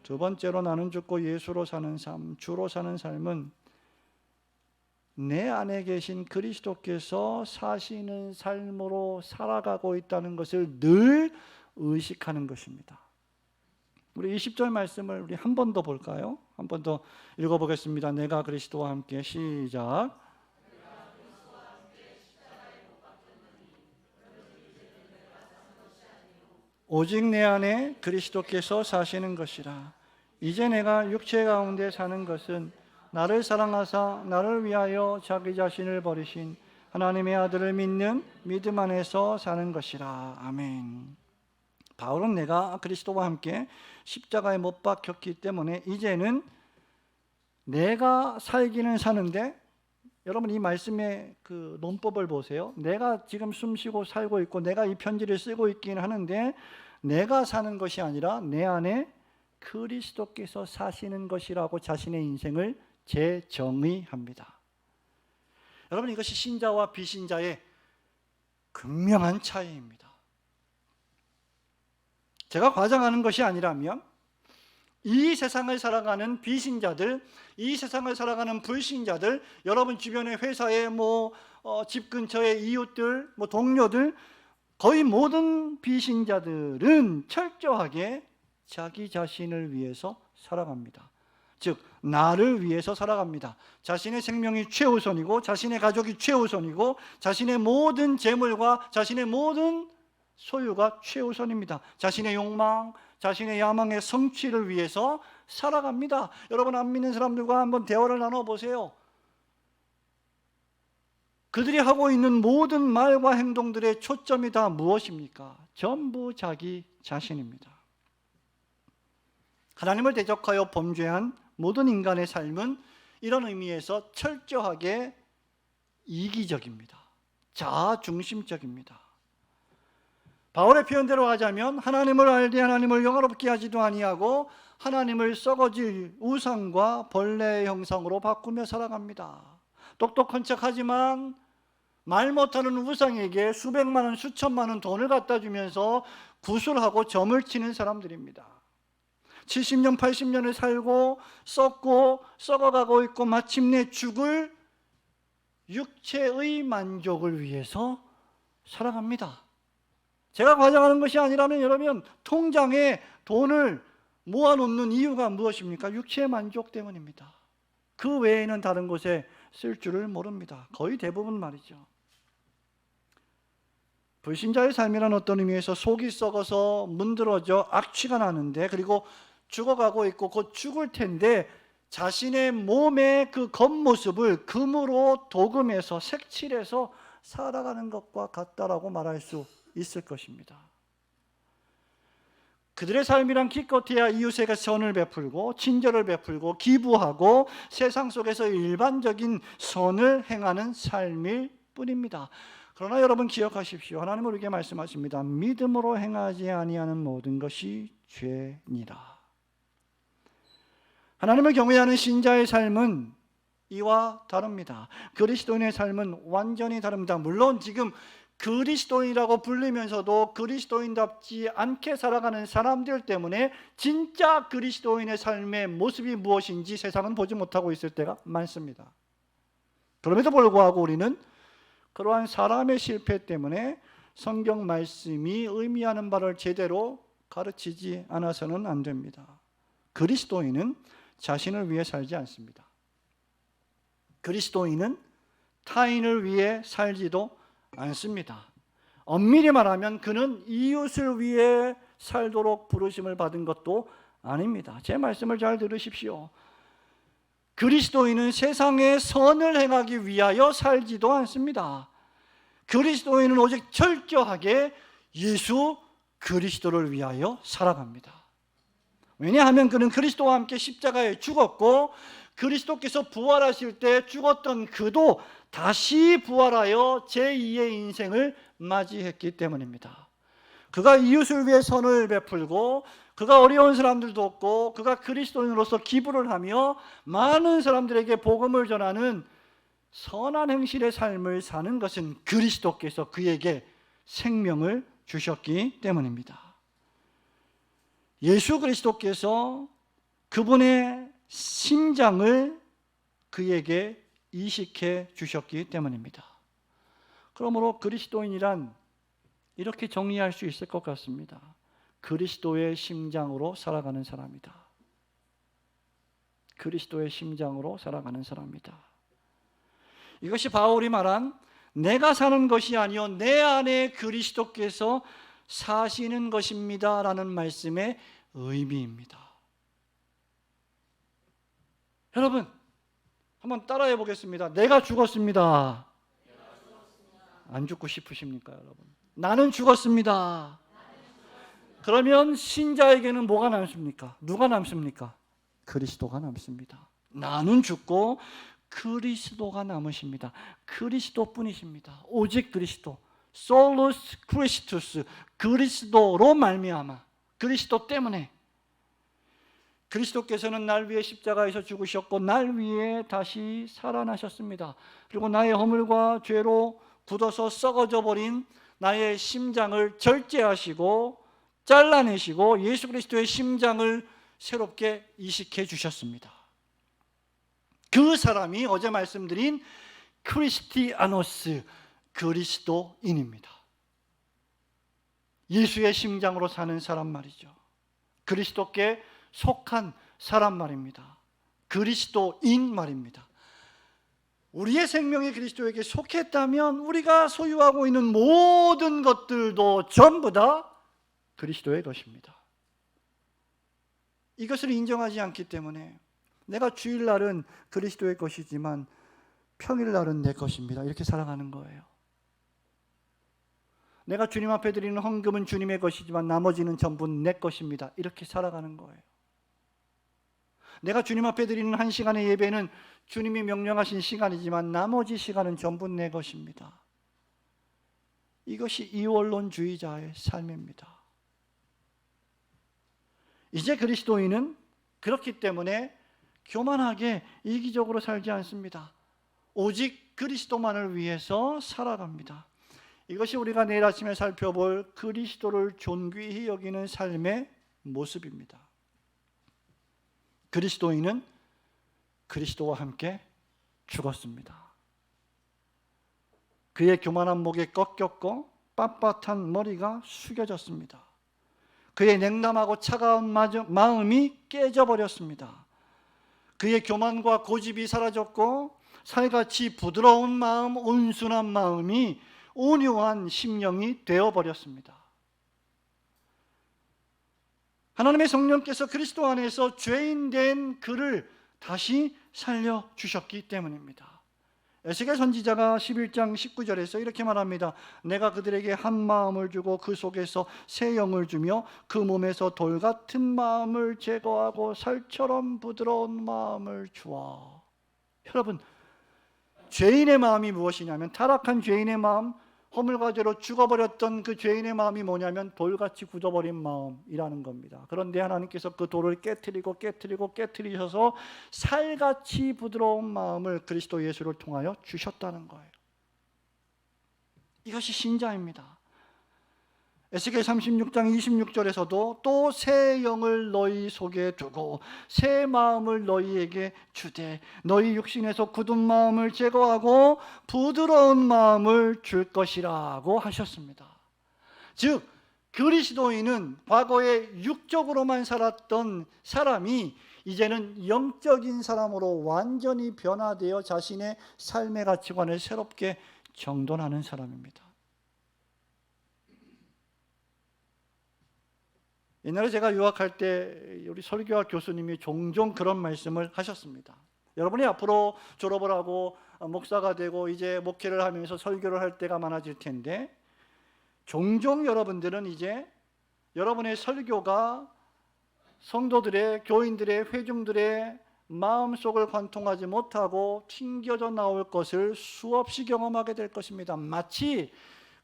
두 번째로, 나는 죽고 예수로 사는 삶, 주로 사는 삶은 내 안에 계신 그리스도께서 사시는 삶으로 살아가고 있다는 것을 늘 의식하는 것입니다. 우리 20절 말씀을 우리 한 번 더 볼까요? 한 번 더 읽어보겠습니다. 내가 그리스도와 함께 시작. 오직 내 안에 그리스도께서 사시는 것이라. 이제 내가 육체 가운데 사는 것은 나를 사랑하사 나를 위하여 자기 자신을 버리신 하나님의 아들을 믿는 믿음 안에서 사는 것이라. 아멘. 바울은 내가 그리스도와 함께 십자가에 못 박혔기 때문에 이제는 내가 살기는 사는데, 여러분 이 말씀의 그 논법을 보세요. 내가 지금 숨쉬고 살고 있고 내가 이 편지를 쓰고 있긴 하는데 내가 사는 것이 아니라 내 안에 그리스도께서 사시는 것이라고 자신의 인생을 재정의합니다. 여러분, 이것이 신자와 비신자의 극명한 차이입니다. 제가 과장하는 것이 아니라면 이 세상을 살아가는 비신자들, 이 세상을 살아가는 불신자들, 여러분 주변의 회사에 집 근처의 이웃들, 동료들, 거의 모든 비신자들은 철저하게 자기 자신을 위해서 살아갑니다. 즉 나를 위해서 살아갑니다. 자신의 생명이 최우선이고 자신의 가족이 최우선이고 자신의 모든 재물과 자신의 모든 소유가 최우선입니다. 자신의 욕망, 자신의 야망의 성취를 위해서 살아갑니다. 여러분, 안 믿는 사람들과 한번 대화를 나눠보세요. 그들이 하고 있는 모든 말과 행동들의 초점이 다 무엇입니까? 전부 자기 자신입니다. 하나님을 대적하여 범죄한 모든 인간의 삶은 이런 의미에서 철저하게 이기적입니다. 자아중심적입니다. 바울의 표현대로 하자면 하나님을 알되 하나님을 영화롭게 하지도 아니하고 하나님을 썩어질 우상과 벌레의 형상으로 바꾸며 살아갑니다. 똑똑한 척하지만 말 못하는 우상에게 수백만 원, 수천만 원 돈을 갖다 주면서 구술하고 점을 치는 사람들입니다. 70년, 80년을 살고 썩고 썩어가고 있고 마침내 죽을 육체의 만족을 위해서 살아갑니다. 제가 과장하는 것이 아니라면 여러분, 통장에 돈을 모아놓는 이유가 무엇입니까? 육체의 만족 때문입니다. 그 외에는 다른 곳에 쓸 줄을 모릅니다. 거의 대부분 말이죠. 불신자의 삶이란 어떤 의미에서 속이 썩어서 문드러져 악취가 나는데, 그리고 죽어가고 있고 곧 죽을 텐데 자신의 몸의 그 겉모습을 금으로 도금해서 색칠해서 살아가는 것과 같다라고 말할 수 있을 것입니다. 그들의 삶이란 기껏해야 이웃에게 선을 베풀고 친절을 베풀고 기부하고 세상 속에서 일반적인 선을 행하는 삶일 뿐입니다. 그러나 여러분 기억하십시오. 하나님은 우리에게 말씀하십니다. 믿음으로 행하지 아니하는 모든 것이 죄니라. 하나님을 경외하는 신자의 삶은 이와 다릅니다. 그리스도인의 삶은 완전히 다릅니다. 물론 지금 그리스도인이라고 불리면서도 그리스도인답지 않게 살아가는 사람들 때문에 진짜 그리스도인의 삶의 모습이 무엇인지 세상은 보지 못하고 있을 때가 많습니다. 그럼에도 불구하고 우리는 그러한 사람의 실패 때문에 성경 말씀이 의미하는 바를 제대로 가르치지 않아서는 안 됩니다. 그리스도인은 자신을 위해 살지 않습니다. 그리스도인은 타인을 위해 살지도 않습니다. 엄밀히 말하면 그는 이웃을 위해 살도록 부르심을 받은 것도 아닙니다. 제 말씀을 잘 들으십시오. 그리스도인은 세상에 선을 행하기 위하여 살지도 않습니다. 그리스도인은 오직 철저하게 예수 그리스도를 위하여 살아갑니다. 왜냐하면 그는 그리스도와 함께 십자가에 죽었고 그리스도께서 부활하실 때 죽었던 그도 다시 부활하여 제2의 인생을 맞이했기 때문입니다. 그가 이웃을 위해 선을 베풀고 그가 어려운 사람들 돕고 그가 그리스도인으로서 기부를 하며 많은 사람들에게 복음을 전하는 선한 행실의 삶을 사는 것은 그리스도께서 그에게 생명을 주셨기 때문입니다. 예수 그리스도께서 그분의 심장을 그에게 이식해 주셨기 때문입니다. 그러므로 그리스도인이란 이렇게 정리할 수 있을 것 같습니다. 그리스도의 심장으로 살아가는 사람이다. 그리스도의 심장으로 살아가는 사람이다. 이것이 바울이 말한 내가 사는 것이 아니요 내 안에 그리스도께서 사시는 것입니다 라는 말씀의 의미입니다. 여러분 한번 따라해 보겠습니다. 내가 죽었습니다. 안 죽고 싶으십니까 여러분? 나는 죽었습니다. 그러면 신자에게는 뭐가 남습니까? 누가 남습니까? 그리스도가 남습니다. 나는 죽고 그리스도가 남으십니다. 그리스도뿐이십니다. 오직 그리스도. 솔루스 크리스투스. 그리스도로 말미암아. 그리스도 때문에. 그리스도께서는 날 위해 십자가에서 죽으셨고 날 위해 다시 살아나셨습니다. 그리고 나의 허물과 죄로 굳어서 썩어져 버린 나의 심장을 절제하시고 잘라내시고 예수 그리스도의 심장을 새롭게 이식해 주셨습니다. 그 사람이 어제 말씀드린 크리스티아노스, 그리스도인입니다. 예수의 심장으로 사는 사람 말이죠. 그리스도께 속한 사람 말입니다. 그리스도인 말입니다. 우리의 생명이 그리스도에게 속했다면 우리가 소유하고 있는 모든 것들도 전부 다 그리스도의 것입니다. 이것을 인정하지 않기 때문에 내가 주일날은 그리스도의 것이지만 평일날은 내 것입니다. 이렇게 살아가는 거예요. 내가 주님 앞에 드리는 헌금은 주님의 것이지만 나머지는 전부 내 것입니다. 이렇게 살아가는 거예요. 내가 주님 앞에 드리는 한 시간의 예배는 주님이 명령하신 시간이지만 나머지 시간은 전부 내 것입니다. 이것이 이원론주의자의 삶입니다. 이제 그리스도인은 그렇기 때문에 교만하게 이기적으로 살지 않습니다. 오직 그리스도만을 위해서 살아갑니다. 이것이 우리가 내일 아침에 살펴볼 그리스도를 존귀히 여기는 삶의 모습입니다. 그리스도인은 그리스도와 함께 죽었습니다. 그의 교만한 목이 꺾였고 빳빳한 머리가 숙여졌습니다. 그의 냉담하고 차가운 마음이 깨져버렸습니다. 그의 교만과 고집이 사라졌고 살같이 부드러운 마음, 온순한 마음이 온유한 심령이 되어버렸습니다. 하나님의 성령께서 그리스도 안에서 죄인된 그를 다시 살려주셨기 때문입니다. 에스겔 선지자가 11장 19절에서 이렇게 말합니다. 내가 그들에게 한 마음을 주고 그 속에서 새 영을 주며 그 몸에서 돌 같은 마음을 제거하고 살처럼 부드러운 마음을 주어. 여러분, 죄인의 마음이 무엇이냐면 타락한 죄인의 마음, 허물과 죄로 죽어버렸던 그 죄인의 마음이 뭐냐면 돌같이 굳어버린 마음이라는 겁니다. 그런데 하나님께서 그 돌을 깨트리셔서 살같이 부드러운 마음을 그리스도 예수를 통하여 주셨다는 거예요. 이것이 신자입니다. 에스겔 36장 26절에서도 또 새 영을 너희 속에 두고 새 마음을 너희에게 주되 너희 육신에서 굳은 마음을 제거하고 부드러운 마음을 줄 것이라고 하셨습니다. 즉 그리스도인은 과거에 육적으로만 살았던 사람이 이제는 영적인 사람으로 완전히 변화되어 자신의 삶의 가치관을 새롭게 정돈하는 사람입니다. 옛날에 제가 유학할 때 우리 설교학 교수님이 종종 그런 말씀을 하셨습니다. 여러분이 앞으로 졸업을 하고 목사가 되고 이제 목회를 하면서 설교를 할 때가 많아질 텐데 종종 여러분들은 이제 여러분의 설교가 성도들의, 교인들의, 회중들의 마음속을 관통하지 못하고 튕겨져 나올 것을 수없이 경험하게 될 것입니다. 마치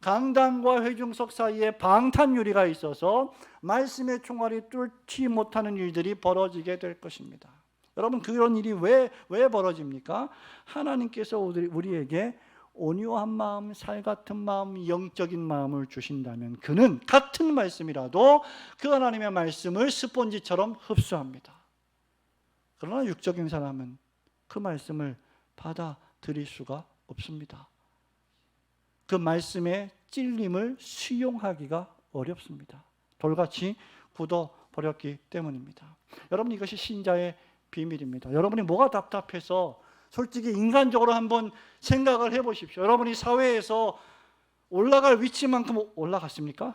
강단과 회중석 사이에 방탄유리가 있어서 말씀의 총알이 뚫지 못하는 일들이 벌어지게 될 것입니다. 여러분, 그런 일이 왜 벌어집니까? 하나님께서 우리에게 온유한 마음, 살같은 마음, 영적인 마음을 주신다면 그는 같은 말씀이라도 그 하나님의 말씀을 스폰지처럼 흡수합니다. 그러나 육적인 사람은 그 말씀을 받아들일 수가 없습니다. 그 말씀의 찔림을 수용하기가 어렵습니다. 돌같이 굳어버렸기 때문입니다. 여러분, 이것이 신자의 비밀입니다. 여러분이 뭐가 답답해서 솔직히 인간적으로 한번 생각을 해보십시오. 여러분이 사회에서 올라갈 위치만큼 올라갔습니까?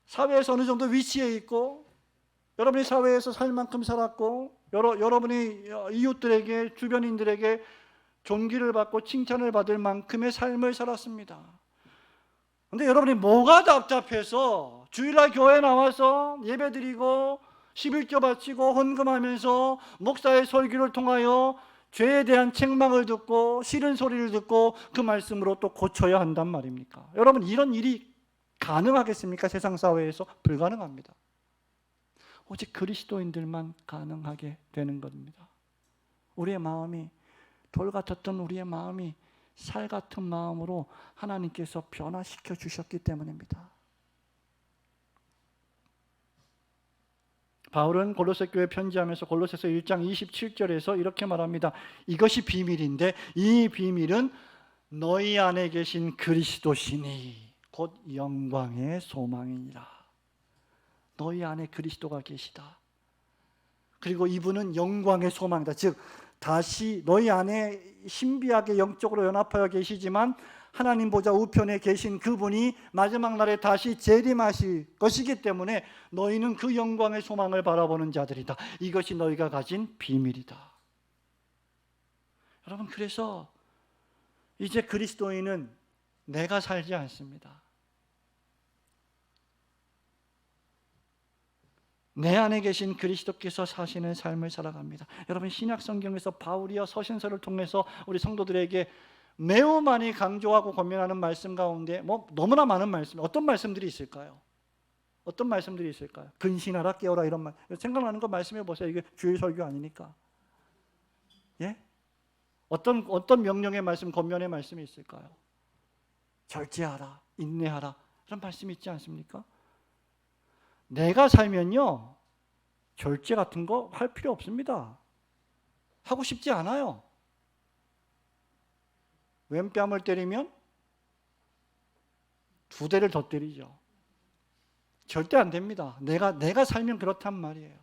사회에서 어느 정도 위치에 있고 여러분이 사회에서 살 만큼 살았고 여러분이 이웃들에게 주변인들에게 존귀를 받고 칭찬을 받을 만큼의 삶을 살았습니다. 그런데 여러분이 뭐가 답답해서 주일날 교회 나와서 예배드리고 11조 바치고 헌금하면서 목사의 설교를 통하여 죄에 대한 책망을 듣고 싫은 소리를 듣고 그 말씀으로 또 고쳐야 한단 말입니까? 여러분, 이런 일이 가능하겠습니까? 세상 사회에서 불가능합니다. 오직 그리스도인들만 가능하게 되는 겁니다. 우리의 마음이 돌 같았던 우리의 마음이 살 같은 마음으로 하나님께서 변화시켜 주셨기 때문입니다. 바울은 골로새 교회 편지하면서 골로새서 1장 27절에서 이렇게 말합니다. 이것이 비밀인데 이 비밀은 너희 안에 계신 그리스도시니 곧 영광의 소망이니라. 너희 안에 그리스도가 계시다. 그리고 이분은 영광의 소망이다. 즉 다시 너희 안에 신비하게 영적으로 연합하여 계시지만 하나님 보좌 우편에 계신 그분이 마지막 날에 다시 재림하실 것이기 때문에 너희는 그 영광의 소망을 바라보는 자들이다. 이것이 너희가 가진 비밀이다. 여러분, 그래서 이제 그리스도인은 내가 살지 않습니다. 내 안에 계신 그리스도께서 사시는 삶을 살아갑니다. 여러분, 신약 성경에서 바울이여 서신서를 통해서 우리 성도들에게 매우 많이 강조하고 권면하는 말씀 가운데 너무나 많은 말씀, 어떤 말씀들이 있을까요? 어떤 말씀들이 있을까요? 근신하라, 깨어라, 이런 말. 생각나는 거 말씀해 보세요. 이게 주일 설교 아니니까. 예? 어떤 명령의 말씀, 권면의 말씀이 있을까요? 절제하라, 인내하라, 이런 말씀이 있지 않습니까? 내가 살면요, 절제 같은 거 할 필요 없습니다. 하고 싶지 않아요. 왼뺨을 때리면 두 대를 더 때리죠. 절대 안 됩니다. 내가 살면 그렇단 말이에요.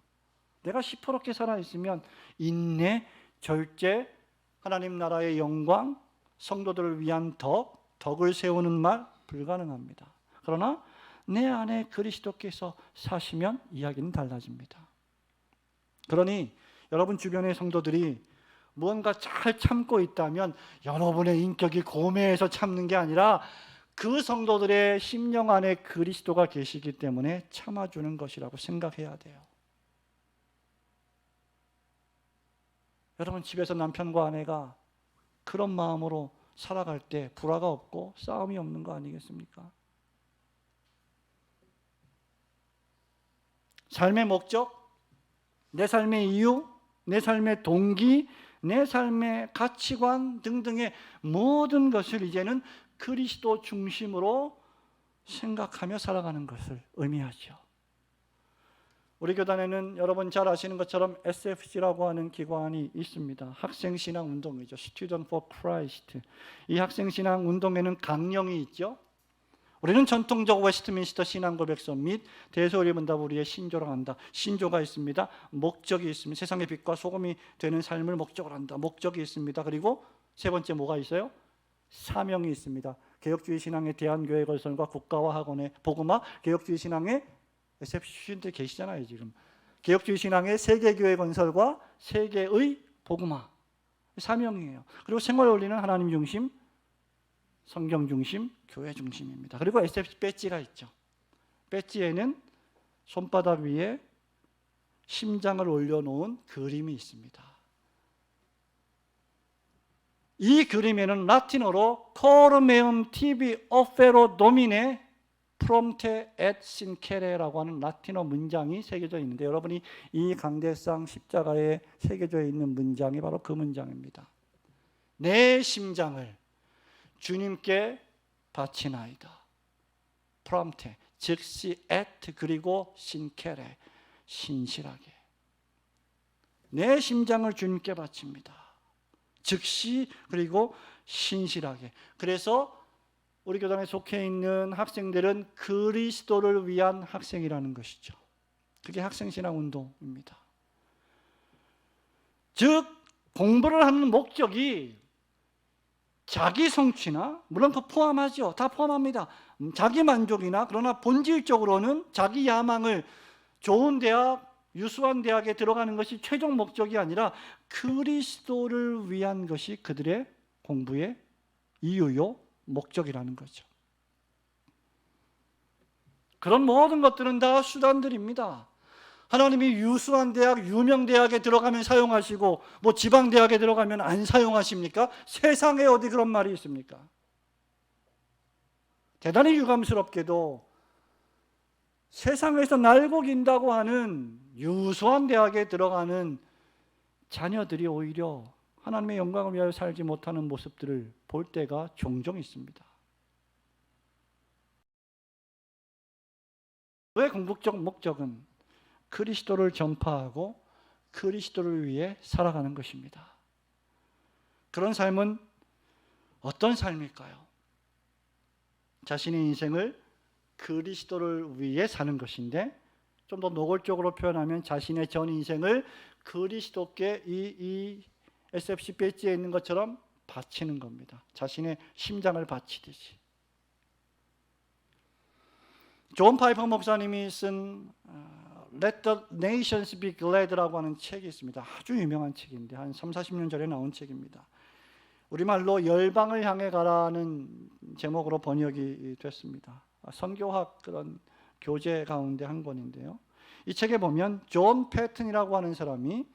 내가 시퍼렇게 살아있으면 인내, 절제, 하나님 나라의 영광, 성도들을 위한 덕을 세우는 말 불가능합니다. 그러나 내 안에 그리스도께서 사시면 이야기는 달라집니다. 그러니 여러분 주변의 성도들이 무언가 잘 참고 있다면 여러분의 인격이 고매해서 참는 게 아니라 그 성도들의 심령 안에 그리스도가 계시기 때문에 참아주는 것이라고 생각해야 돼요. 여러분, 집에서 남편과 아내가 그런 마음으로 살아갈 때 불화가 없고 싸움이 없는 거 아니겠습니까? 삶의 목적, 내 삶의 이유, 내 삶의 동기, 내 삶의 가치관 등등의 모든 것을 이제는 그리스도 중심으로 생각하며 살아가는 것을 의미하죠. 우리 교단에는 여러분 잘 아시는 것처럼 SFC라고 하는 기관이 있습니다. 학생신앙 운동이죠. Student for Christ. 이 학생신앙 운동에는 강령이 있죠. 우리는 전통적 웨스트민스터 신앙고백서 및 대소리문답 우리의 신조를 한다. 신조가 있습니다. 목적이 있습니다. 세상의 빛과 소금이 되는 삶을 목적으로 한다. 목적이 있습니다. 그리고 세 번째 뭐가 있어요? 사명이 있습니다. 개혁주의 신앙의 대한교회 건설과 국가와 학원의 복음화, 개혁주의 신앙의 SFC인들 계시잖아요 지금. 개혁주의 신앙의 세계교회 건설과 세계의 복음화, 사명이에요. 그리고 생활 원리는 하나님 중심, 성경 중심, 교회 중심입니다. 그리고 SFC 배지가 있죠. 배지에는 손바닥 위에 심장을 올려놓은 그림이 있습니다. 이 그림에는 라틴어로 Coram meum tibi offero domine prompte et sincere"라고 하는 라틴어 문장이 새겨져 있는데, 여러분이 이 강대상 십자가에 새겨져 있는 문장이 바로 그 문장입니다. 내 심장을 주님께 바치나이다. prompte, 즉시 et, 그리고 sincere, 신실하게. 내 심장을 주님께 바칩니다. 즉시, 그리고 신실하게. 그래서 우리 교단에 속해 있는 학생들은 그리스도를 위한 학생이라는 것이죠. 그게 학생신앙 운동입니다. 즉 공부를 하는 목적이 자기 성취나, 물론 그 포함하죠. 다 포함합니다. 자기 만족이나, 그러나 본질적으로는 자기 야망을 좋은 대학, 유수한 대학에 들어가는 것이 최종 목적이 아니라 그리스도를 위한 것이 그들의 공부의 이유요, 목적이라는 거죠. 그런 모든 것들은 다 수단들입니다. 하나님이 유수한 대학, 유명 대학에 들어가면 사용하시고 뭐 지방 대학에 들어가면 안 사용하십니까? 세상에 어디 그런 말이 있습니까? 대단히 유감스럽게도 세상에서 날고긴다고 하는 유수한 대학에 들어가는 자녀들이 오히려 하나님의 영광을 위하여 살지 못하는 모습들을 볼 때가 종종 있습니다. 왜 궁극적 목적은 그리스도를 전파하고 그리스도를 위해 살아가는 것입니다. 그런 삶은 어떤 삶일까요? 자신의 인생을 그리스도를 위해 사는 것인데, 좀 더 노골적으로 표현하면 자신의 전 인생을 그리스도께 이 SFC 배지에 있는 것처럼 바치는 겁니다. 자신의 심장을 바치듯이. 존 파이퍼 목사님이 쓴 Let the Nations Be Glad라고 하는 책이 있습니다. 아주 유명한 책인데 한 30-40년 전에 나온 책입니다. 우리말로 열방을 향해 가라는 제목으로 번역이 됐습니다. 선교학 그런 교재 가운데 한 권인데요. 이 책에 보면 존 패튼이라고 하는 사람이,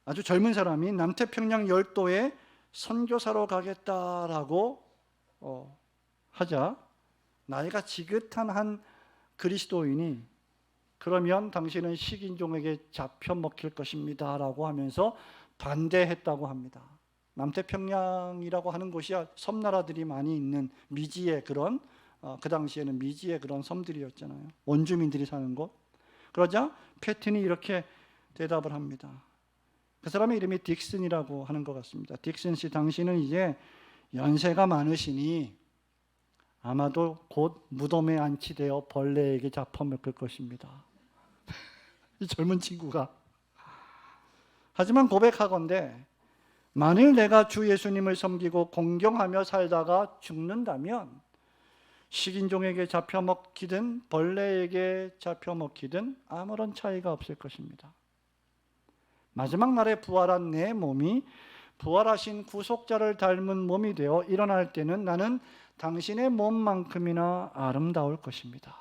아주 젊은 사람이 남태평양 열도에 선교사로 가겠다라고 하자 나이가 지긋한 한 그리스도인이 그러면 당신은 식인종에게 잡혀 먹힐 것입니다 라고 하면서 반대했다고 합니다. 남태평양이라고 하는 곳이 섬나라들이 많이 있는 미지의 그런 그 당시에는 미지의 그런 섬들이었잖아요. 원주민들이 사는 곳. 그러자 패튼이 이렇게 대답을 합니다. 그 사람의 이름이 딕슨이라고 하는 것 같습니다. 딕슨 씨, 당신은 이제 연세가 많으시니 아마도 곧 무덤에 안치되어 벌레에게 잡혀먹을 것입니다. 이 젊은 친구가. 하지만 고백하건대 만일 내가 주 예수님을 섬기고 공경하며 살다가 죽는다면 식인종에게 잡혀먹히든 벌레에게 잡혀먹히든 아무런 차이가 없을 것입니다. 마지막 날에 부활한 내 몸이 부활하신 구속자를 닮은 몸이 되어 일어날 때는 나는 당신의 몸만큼이나 아름다울 것입니다.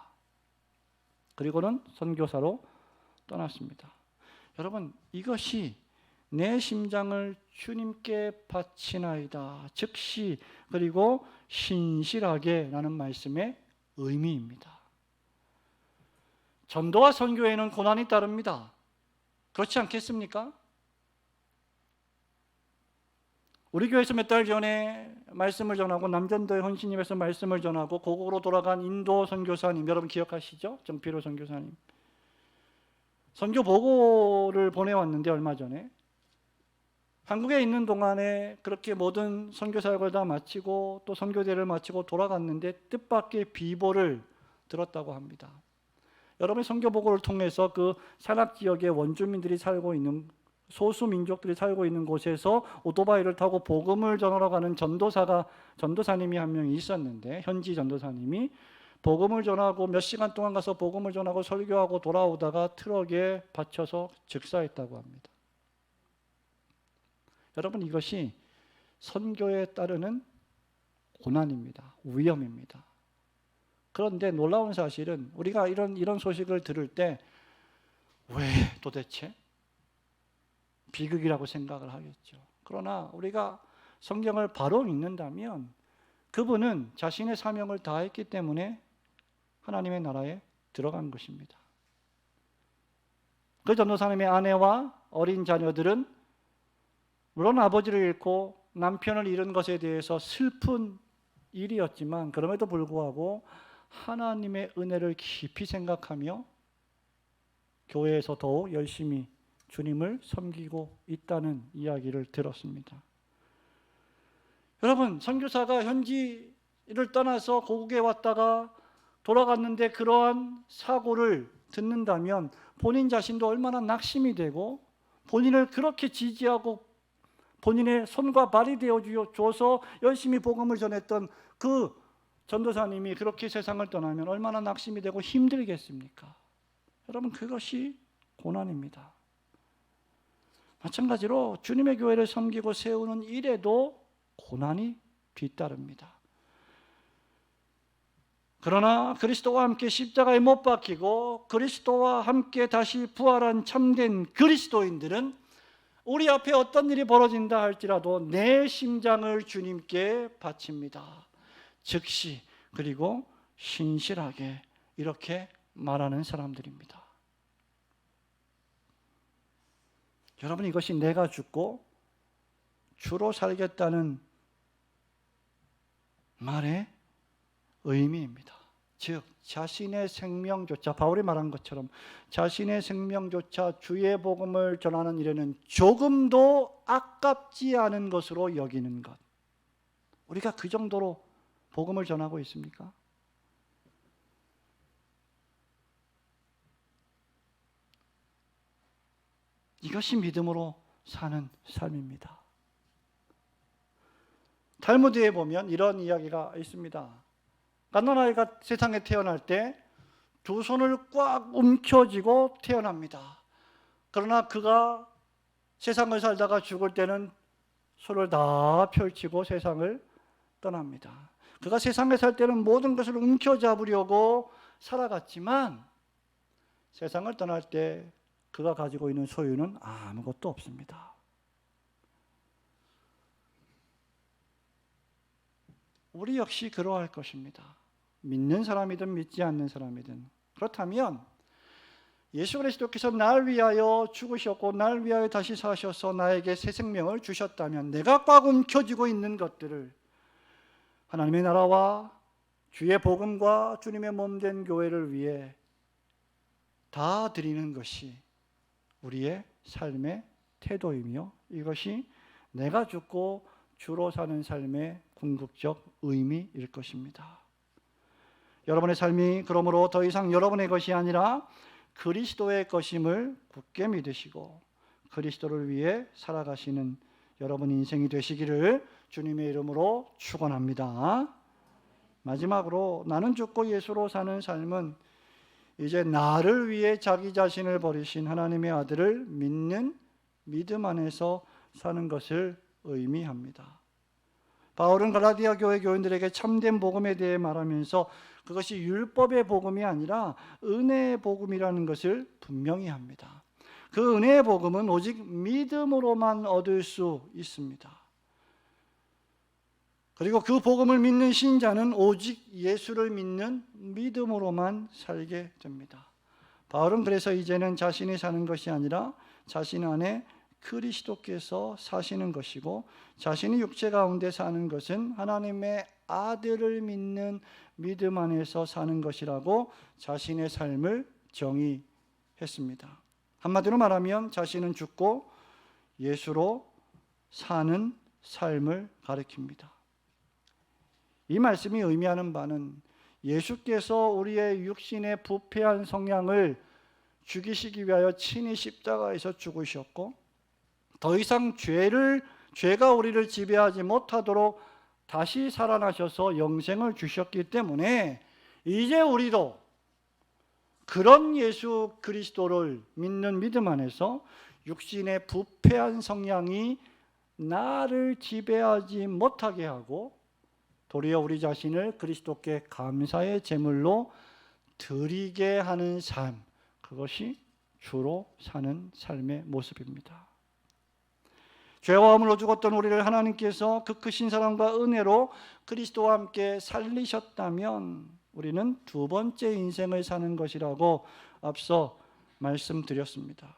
그리고는 선교사로 떠났습니다. 여러분, 이것이 내 심장을 주님께 바치나이다, 즉시 그리고 신실하게 라는 말씀의 의미입니다. 전도와 선교에는 고난이 따릅니다. 그렇지 않겠습니까? 우리 교회에서 몇 달 전에 말씀을 전하고 남전도의 헌신님에서 말씀을 전하고 고국으로 돌아간 인도 선교사님, 여러분 기억하시죠? 정필호 선교사님. 선교 보고를 보내왔는데 얼마 전에 한국에 있는 동안에 그렇게 모든 선교 사역을 다 마치고 또 선교대를 마치고 돌아갔는데 뜻밖의 비보를 들었다고 합니다. 여러분, 선교 보고를 통해서 그 산악 지역의 원주민들이 살고 있는, 소수 민족들이 살고 있는 곳에서 오토바이를 타고 복음을 전하러 가는 전도사님이 한 명이 있었는데, 현지 전도사님이 복음을 전하고 몇 시간 동안 가서 복음을 전하고 설교하고 돌아오다가 트럭에 받쳐서 즉사했다고 합니다. 여러분, 이것이 선교에 따르는 고난입니다. 위험입니다. 그런데 놀라운 사실은 우리가 이런 소식을 들을 때 왜 도대체? 비극이라고 생각을 하겠죠. 그러나 우리가 성경을 바로 읽는다면 그분은 자신의 사명을 다했기 때문에 하나님의 나라에 들어간 것입니다. 그 전도사님의 아내와 어린 자녀들은 물론 아버지를 잃고 남편을 잃은 것에 대해서 슬픈 일이었지만 그럼에도 불구하고 하나님의 은혜를 깊이 생각하며 교회에서 더욱 열심히 주님을 섬기고 있다는 이야기를 들었습니다. 여러분, 선교사가 현지 이를 떠나서 고국에 왔다가 돌아갔는데 그러한 사고를 듣는다면 본인 자신도 얼마나 낙심이 되고 본인을 그렇게 지지하고 본인의 손과 발이 되어줘서 열심히 복음을 전했던 그 전도사님이 그렇게 세상을 떠나면 얼마나 낙심이 되고 힘들겠습니까? 여러분, 그것이 고난입니다. 마찬가지로 주님의 교회를 섬기고 세우는 일에도 고난이 뒤따릅니다. 그러나 그리스도와 함께 십자가에 못 박히고 그리스도와 함께 다시 부활한 참된 그리스도인들은 우리 앞에 어떤 일이 벌어진다 할지라도 내 심장을 주님께 바칩니다. 즉시 그리고 신실하게 이렇게 말하는 사람들입니다. 여러분, 이것이 내가 죽고 주로 살겠다는 말의 의미입니다. 즉 자신의 생명조차, 바울이 말한 것처럼 자신의 생명조차 주의 복음을 전하는 일에는 조금도 아깝지 않은 것으로 여기는 것. 우리가 그 정도로 복음을 전하고 있습니까? 이것이 믿음으로 사는 삶입니다. 탈무드에 보면 이런 이야기가 있습니다. 갓난아이가 세상에 태어날 때 두 손을 꽉 움켜쥐고 태어납니다. 그러나 그가 세상을 살다가 죽을 때는 손을 다 펼치고 세상을 떠납니다. 그가 세상에 살 때는 모든 것을 움켜잡으려고 살아갔지만 세상을 떠날 때 그가 가지고 있는 소유는 아무것도 없습니다. 우리 역시 그러할 것입니다. 믿는 사람이든 믿지 않는 사람이든. 그렇다면 예수 그리스도께서 날 위하여 죽으셨고 날 위하여 다시 사셔서 나에게 새 생명을 주셨다면 내가 꽉 움켜쥐고 있는 것들을 하나님의 나라와 주의 복음과 주님의 몸된 교회를 위해 다 드리는 것이 우리의 삶의 태도이며 이것이 내가 죽고 주로 사는 삶의 궁극적 의미일 것입니다. 여러분의 삶이 그러므로 더 이상 여러분의 것이 아니라 그리스도의 것임을 굳게 믿으시고 그리스도를 위해 살아가시는 여러분 인생이 되시기를 주님의 이름으로 축원합니다. 마지막으로 나는 죽고 예수로 사는 삶은 이제 나를 위해 자기 자신을 버리신 하나님의 아들을 믿는 믿음 안에서 사는 것을 의미합니다. 바울은 갈라디아 교회 교인들에게 참된 복음에 대해 말하면서 그것이 율법의 복음이 아니라 은혜의 복음이라는 것을 분명히 합니다. 그 은혜의 복음은 오직 믿음으로만 얻을 수 있습니다. 그리고 그 복음을 믿는 신자는 오직 예수를 믿는 믿음으로만 살게 됩니다. 바울은 그래서 이제는 자신이 사는 것이 아니라 자신 안에 그리스도께서 사시는 것이고 자신이 육체 가운데 사는 것은 하나님의 아들을 믿는 믿음 안에서 사는 것이라고 자신의 삶을 정의했습니다. 한마디로 말하면 자신은 죽고 예수로 사는 삶을 가리킵니다. 이 말씀이 의미하는 바는 예수께서 우리의 육신의 부패한 성향을 죽이시기 위하여 친히 십자가에서 죽으셨고 더 이상 죄가 우리를 지배하지 못하도록 다시 살아나셔서 영생을 주셨기 때문에 이제 우리도 그런 예수 그리스도를 믿는 믿음 안에서 육신의 부패한 성향이 나를 지배하지 못하게 하고 도리어 우리 자신을 그리스도께 감사의 제물로 드리게 하는 삶, 그것이 주로 사는 삶의 모습입니다. 죄와 허물로 죽었던 우리를 하나님께서 그 크신 사랑과 은혜로 그리스도와 함께 살리셨다면 우리는 두 번째 인생을 사는 것이라고 앞서 말씀드렸습니다.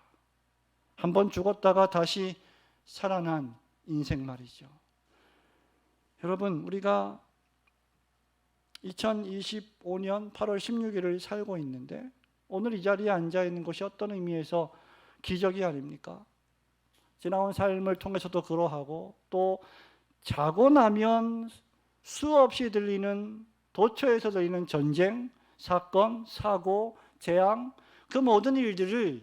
한 번 죽었다가 다시 살아난 인생 말이죠. 여러분, 우리가 2025년 8월 16일을 살고 있는데 오늘 이 자리에 앉아 있는 것이 어떤 의미에서 기적이 아닙니까? 지나온 삶을 통해서도 그러하고 또 자고 나면 수없이 들리는 도처에서 들리는 전쟁, 사건, 사고, 재앙, 그 모든 일들을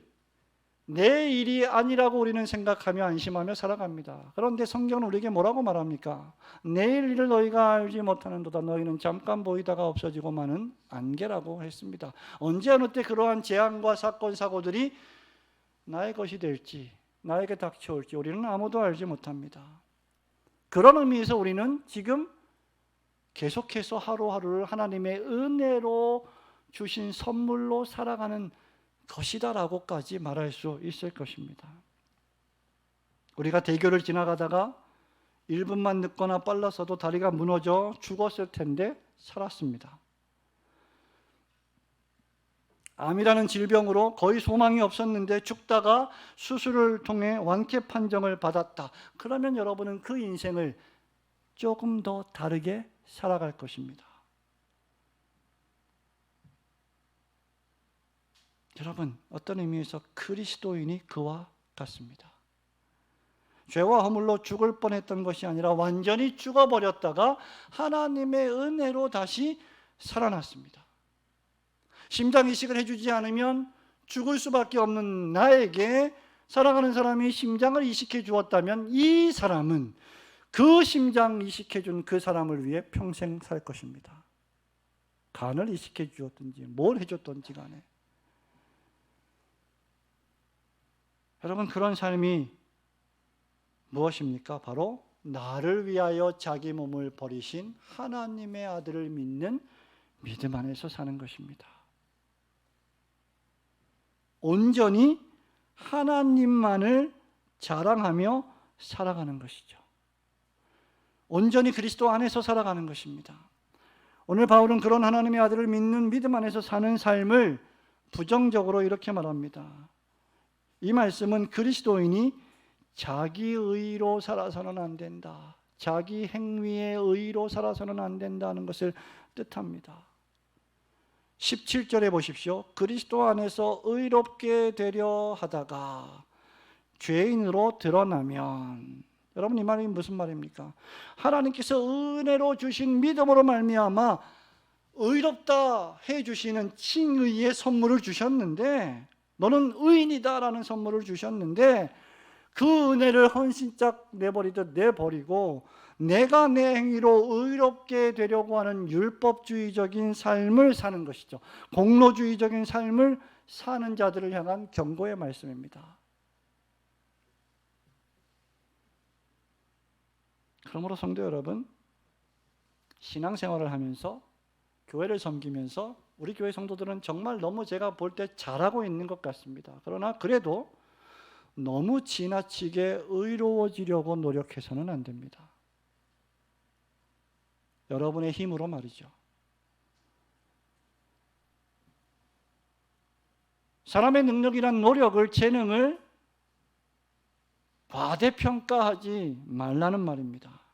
내 일이 아니라고 우리는 생각하며 안심하며 살아갑니다. 그런데 성경은 우리에게 뭐라고 말합니까? 내일 일을 너희가 알지 못하는도다. 너희는 잠깐 보이다가 없어지고 마는 안개라고 했습니다. 언제 어느 때 그러한 재앙과 사건, 사고들이 나의 것이 될지, 나에게 닥쳐올지 우리는 아무도 알지 못합니다. 그런 의미에서 우리는 지금 계속해서 하루하루를 하나님의 은혜로 주신 선물로 살아가는 것이다라고까지 말할 수 있을 것입니다. 우리가 대교를 지나가다가 1분만 늦거나 빨라서도 다리가 무너져 죽었을 텐데 살았습니다. 암이라는 질병으로 거의 소망이 없었는데 죽다가 수술을 통해 완쾌 판정을 받았다. 그러면 여러분은 그 인생을 조금 더 다르게 살아갈 것입니다. 여러분, 어떤 의미에서 그리스도인이 그와 같습니다. 죄와 허물로 죽을 뻔했던 것이 아니라 완전히 죽어버렸다가 하나님의 은혜로 다시 살아났습니다. 심장 이식을 해주지 않으면 죽을 수밖에 없는 나에게 사랑하는 사람이 심장을 이식해 주었다면 이 사람은 그 심장 이식해 준 그 사람을 위해 평생 살 것입니다. 간을 이식해 주었든지 뭘 해줬든지 간에. 여러분, 그런 삶이 무엇입니까? 바로 나를 위하여 자기 몸을 버리신 하나님의 아들을 믿는 믿음 안에서 사는 것입니다. 온전히 하나님만을 자랑하며 살아가는 것이죠. 온전히 그리스도 안에서 살아가는 것입니다. 오늘 바울은 그런 하나님의 아들을 믿는 믿음 안에서 사는 삶을 부정적으로 이렇게 말합니다. 이 말씀은 그리스도인이 자기 의로 살아서는 안 된다, 자기 행위의 의로 살아서는 안 된다는 것을 뜻합니다. 17절에 보십시오. 그리스도 안에서 의롭게 되려 하다가 죄인으로 드러나면, 여러분, 이 말이 무슨 말입니까? 하나님께서 은혜로 주신 믿음으로 말미암아 의롭다 해주시는 칭의의 선물을 주셨는데, 너는 의인이다 라는 선물을 주셨는데 그 은혜를 헌신짝 내버리고 내가 내 행위로 의롭게 되려고 하는 율법주의적인 삶을 사는 것이죠. 공로주의적인 삶을 사는 자들을 향한 경고의 말씀입니다. 그러므로 성도 여러분, 신앙생활을 하면서 교회를 섬기면서 우리 교회 성도들은 정말 너무 제가 볼 때 잘하고 있는 것 같습니다. 그러나 그래도 너무 지나치게 의로워지려고 노력해서는 안 됩니다. 여러분의 힘으로 말이죠. 사람의 능력이란 노력을, 재능을 과대평가하지 말라는 말입니다.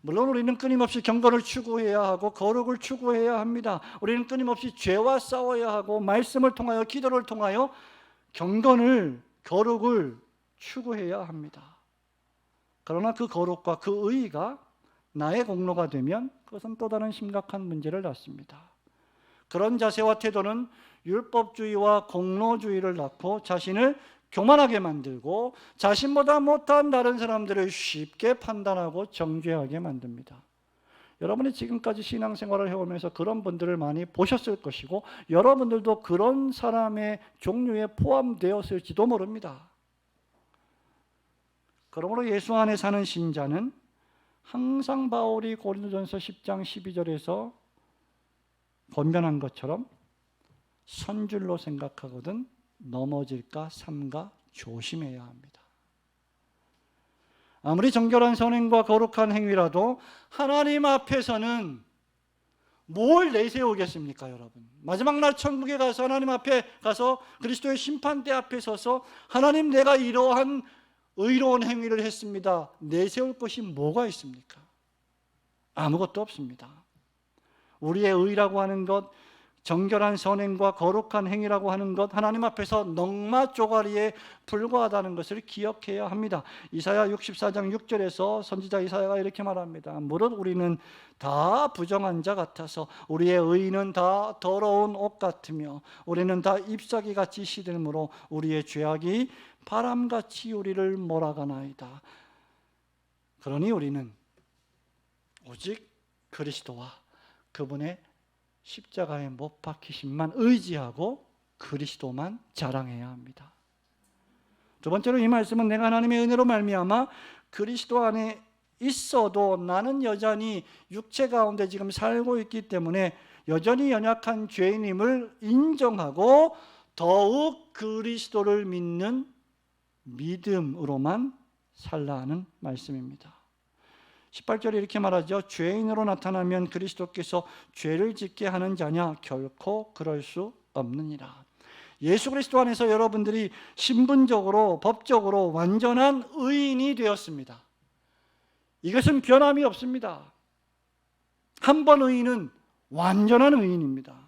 물론 우리는 끊임없이 경건을 추구해야 하고 거룩을 추구해야 합니다. 우리는 끊임없이 죄와 싸워야 하고 말씀을 통하여, 기도를 통하여 경건을, 거룩을 추구해야 합니다. 그러나 그 거룩과 그 의의가 나의 공로가 되면 그것은 또 다른 심각한 문제를 낳습니다. 그런 자세와 태도는 율법주의와 공로주의를 낳고 자신을 교만하게 만들고 자신보다 못한 다른 사람들을 쉽게 판단하고 정죄하게 만듭니다. 여러분이 지금까지 신앙생활을 해오면서 그런 분들을 많이 보셨을 것이고 여러분들도 그런 사람의 종류에 포함되었을지도 모릅니다. 그러므로 예수 안에 사는 신자는 항상 바울이 고린도전서 10장 12절에서 권면한 것처럼 선줄로 생각하거든 넘어질까 삼가 조심해야 합니다. 아무리 정결한 선행과 거룩한 행위라도 하나님 앞에서는 뭘 내세우겠습니까, 여러분? 마지막 날 천국에 가서 하나님 앞에 가서 그리스도의 심판대 앞에 서서 하나님, 내가 이러한 의로운 행위를 했습니다, 내세울 것이 뭐가 있습니까? 아무것도 없습니다. 우리의 의라고 하는 것, 정결한 선행과 거룩한 행위라고 하는 것, 하나님 앞에서 넉마 쪼가리에 불과하다는 것을 기억해야 합니다. 이사야 64장 6절에서 선지자 이사야가 이렇게 말합니다. 무릇 우리는 다 부정한 자 같아서 우리의 의는 다 더러운 옷 같으며 우리는 다 잎사귀같이 시들므로 우리의 죄악이 바람같이 우리를 몰아가나이다. 그러니 우리는 오직 그리스도와 그분의 십자가에 못 박히심만 의지하고 그리스도만 자랑해야 합니다. 두 번째로 이 말씀은 내가 하나님의 은혜로 말미암아 그리스도 안에 있어도 나는 여전히 육체 가운데 지금 살고 있기 때문에 여전히 연약한 죄인임을 인정하고 더욱 그리스도를 믿는 믿음으로만 살라 하는 말씀입니다. 18절에 이렇게 말하죠. 죄인으로 나타나면 그리스도께서 죄를 짓게 하는 자냐? 결코 그럴 수 없느니라. 예수 그리스도 안에서 여러분들이 신분적으로 법적으로 완전한 의인이 되었습니다. 이것은 변함이 없습니다. 한 번 의인은 완전한 의인입니다.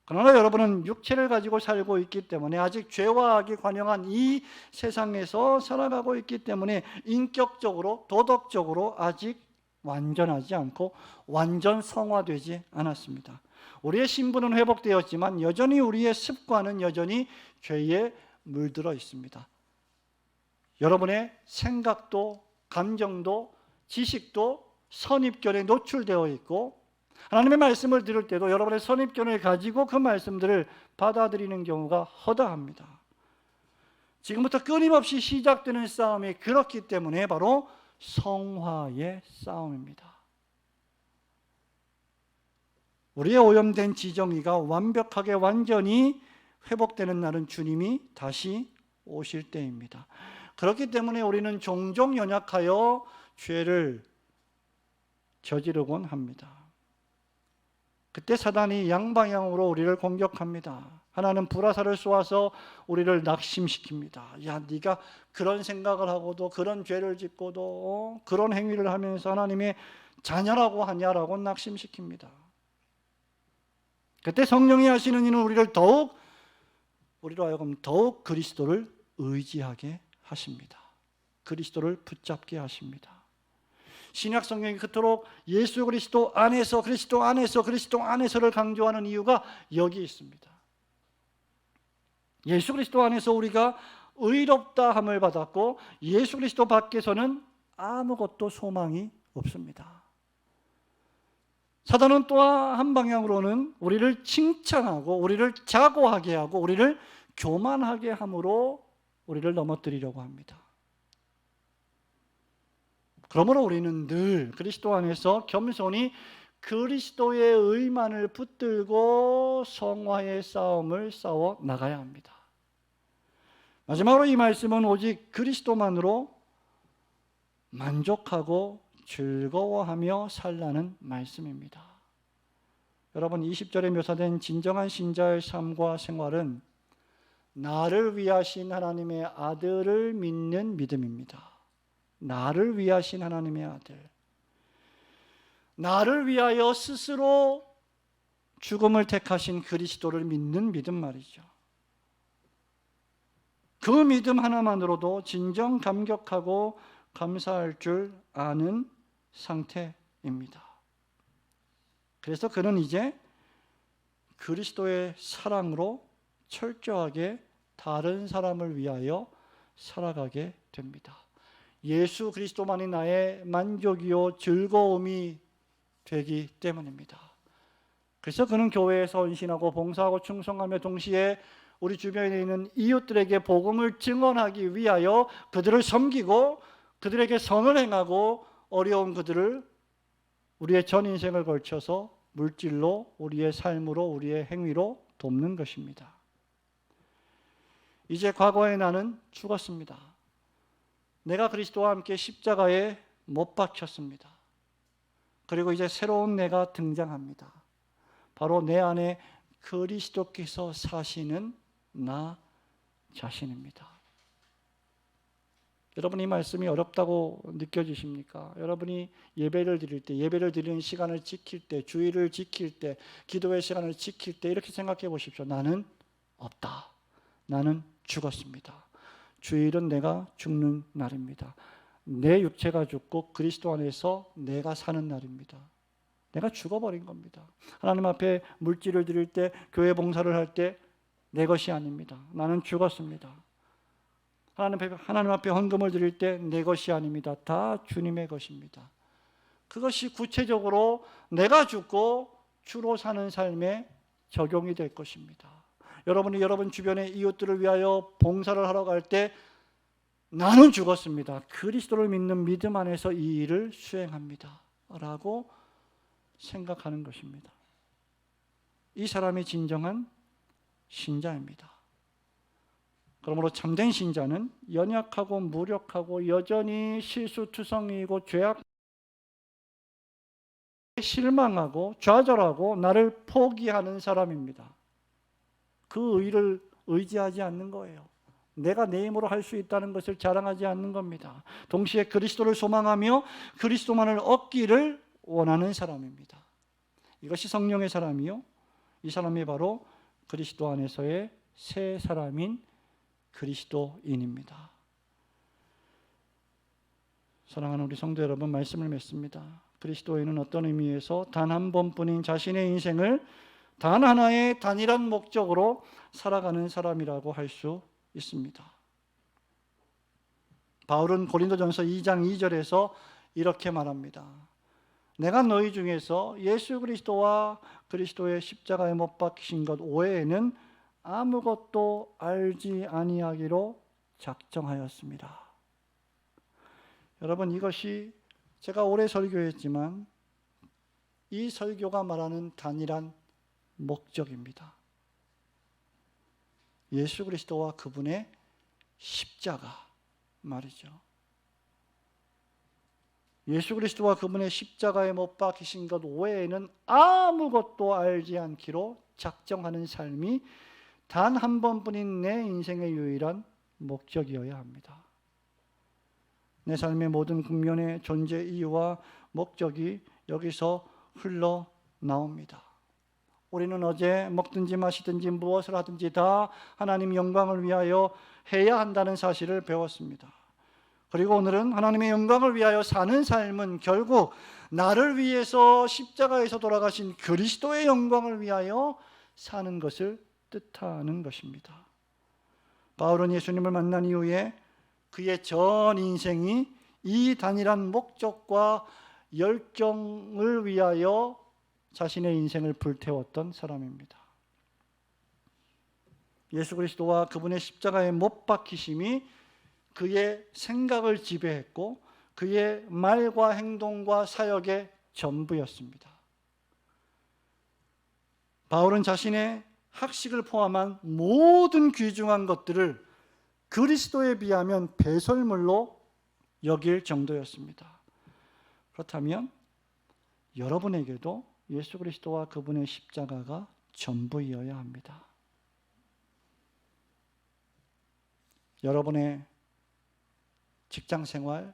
그러나 여러분은 육체를 가지고 살고 있기 때문에 아직 죄와 악이 관영한 이 세상에서 살아가고 있기 때문에 인격적으로 도덕적으로 아직 완전하지 않고 완전 성화되지 않았습니다. 우리의 신분은 회복되었지만 여전히 우리의 습관은 여전히 죄에 물들어 있습니다. 여러분의 생각도 감정도 지식도 선입견에 노출되어 있고 하나님의 말씀을 들을 때도 여러분의 선입견을 가지고 그 말씀들을 받아들이는 경우가 허다합니다. 지금부터 끊임없이 시작되는 싸움이 그렇기 때문에 바로 성화의 싸움입니다. 우리의 오염된 지정의가 완벽하게 완전히 회복되는 날은 주님이 다시 오실 때입니다. 그렇기 때문에 우리는 종종 연약하여 죄를 저지르곤 합니다. 그때 사단이 양방향으로 우리를 공격합니다. 하나는 불화살을 쏘아서 우리를 낙심시킵니다. 야, 네가 그런 생각을 하고도 그런 죄를 짓고도 그런 행위를 하면서 하나님의 자녀라고 하냐라고 낙심시킵니다. 그때 성령이 하시는 이는 우리로 하여금 더욱 그리스도를 의지하게 하십니다. 그리스도를 붙잡게 하십니다. 신약 성경이 그토록 예수 그리스도 안에서 그리스도 안에서 그리스도 안에서를 강조하는 이유가 여기 있습니다. 예수 그리스도 안에서 우리가 의롭다 함을 받았고 예수 그리스도 밖에서는 아무것도 소망이 없습니다. 사단은 또 한 방향으로는 우리를 칭찬하고 우리를 자고하게 하고 우리를 교만하게 함으로 우리를 넘어뜨리려고 합니다. 그러므로 우리는 늘 그리스도 안에서 겸손히 그리스도의 의만을 붙들고 성화의 싸움을 싸워 나가야 합니다. 마지막으로 이 말씀은 오직 그리스도만으로 만족하고 즐거워하며 살라는 말씀입니다. 여러분 20절에 묘사된 진정한 신자의 삶과 생활은 나를 위하신 하나님의 아들을 믿는 믿음입니다. 나를 위하신 하나님의 아들, 나를 위하여 스스로 죽음을 택하신 그리스도를 믿는 믿음 말이죠. 그 믿음 하나만으로도 진정 감격하고 감사할 줄 아는 상태입니다. 그래서 그는 이제 그리스도의 사랑으로 철저하게 다른 사람을 위하여 살아가게 됩니다. 예수 그리스도만이 나의 만족이요 즐거움이 되기 때문입니다. 그래서 그는 교회에서 헌신하고 봉사하고 충성하며 동시에 우리 주변에 있는 이웃들에게 복음을 증언하기 위하여 그들을 섬기고 그들에게 선을 행하고 어려운 그들을 우리의 전 인생을 걸쳐서 물질로 우리의 삶으로 우리의 행위로 돕는 것입니다. 이제 과거의 나는 죽었습니다. 내가 그리스도와 함께 십자가에 못 박혔습니다. 그리고 이제 새로운 내가 등장합니다. 바로 내 안에 그리스도께서 사시는 나 자신입니다. 여러분이 이 말씀이 어렵다고 느껴지십니까? 여러분이 예배를 드릴 때, 예배를 드리는 시간을 지킬 때, 주의를 지킬 때, 기도의 시간을 지킬 때 이렇게 생각해 보십시오. 나는 없다. 나는 죽었습니다. 주일은 내가 죽는 날입니다. 내 육체가 죽고 그리스도 안에서 내가 사는 날입니다. 내가 죽어버린 겁니다. 하나님 앞에 물질을 드릴 때, 교회 봉사를 할 때 내 것이 아닙니다. 나는 죽었습니다. 하나님 앞에 헌금을 드릴 때 내 것이 아닙니다. 다 주님의 것입니다. 그것이 구체적으로 내가 죽고 주로 사는 삶에 적용이 될 것입니다. 여러분이 여러분 주변의 이웃들을 위하여 봉사를 하러 갈 때 나는 죽었습니다. 그리스도를 믿는 믿음 안에서 이 일을 수행합니다. 라고 생각하는 것입니다. 이 사람이 진정한 신자입니다. 그러므로 참된 신자는 연약하고 무력하고 여전히 실수투성이고 죄악, 실망하고 좌절하고 나를 포기하는 사람입니다. 그 의를 의지하지 않는 거예요. 내가 내 힘으로 할 수 있다는 것을 자랑하지 않는 겁니다. 동시에 그리스도를 소망하며 그리스도만을 얻기를 원하는 사람입니다. 이것이 성령의 사람이요, 이 사람이 바로 그리스도 안에서의 새 사람인 그리스도인입니다. 사랑하는 우리 성도 여러분, 말씀을 맺습니다. 그리스도인은 어떤 의미에서 단 한 번뿐인 자신의 인생을 단 하나의 단일한 목적으로 살아가는 사람이라고 할 수 있습니다. 바울은 고린도전서 2장 2절에서 이렇게 말합니다. 내가 너희 중에서 예수 그리스도와 그리스도의 십자가에 못 박히신 것 외에는 아무것도 알지 아니하기로 작정하였습니다. 여러분, 이것이 제가 오래 설교했지만 이 설교가 말하는 단일한 목적입니다. 예수 그리스도와 그분의 십자가 말이죠. 예수 그리스도와 그분의 십자가에 못 박히신 것 외에는 아무것도 알지 않기로 작정하는 삶이 단 한 번뿐인 내 인생의 유일한 목적이어야 합니다. 내 삶의 모든 국면의 존재 이유와 목적이 여기서 흘러나옵니다. 우리는 어제 먹든지 마시든지 무엇을 하든지 다 하나님 영광을 위하여 해야 한다는 사실을 배웠습니다. 그리고 오늘은 하나님의 영광을 위하여 사는 삶은 결국 나를 위해서 십자가에서 돌아가신 그리스도의 영광을 위하여 사는 것을 뜻하는 것입니다. 바울은 예수님을 만난 이후에 그의 전 인생이 이 단일한 목적과 열정을 위하여 자신의 인생을 불태웠던 사람입니다. 예수 그리스도와 그분의 십자가에 못 박히심이 그의 생각을 지배했고 그의 말과 행동과 사역의 전부였습니다. 바울은 자신의 학식을 포함한 모든 귀중한 것들을 그리스도에 비하면 배설물로 여길 정도였습니다. 그렇다면 여러분에게도 예수 그리스도와 그분의 십자가가 전부이어야 합니다. 여러분의 직장생활,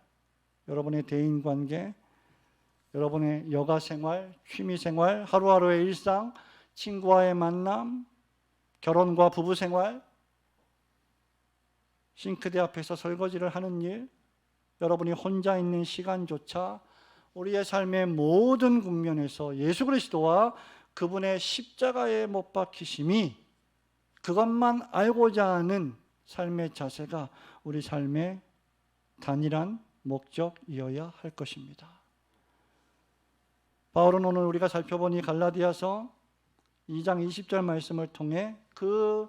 여러분의 대인관계, 여러분의 여가생활, 취미생활, 하루하루의 일상, 친구와의 만남, 결혼과 부부생활, 싱크대 앞에서 설거지를 하는 일, 여러분이 혼자 있는 시간조차 우리의 삶의 모든 국면에서 예수 그리스도와 그분의 십자가에 못 박히심이 그것만 알고자 하는 삶의 자세가 우리 삶의 단일한 목적이어야 할 것입니다. 바울은 오늘 우리가 살펴본 이 갈라디아서 2장 20절 말씀을 통해 그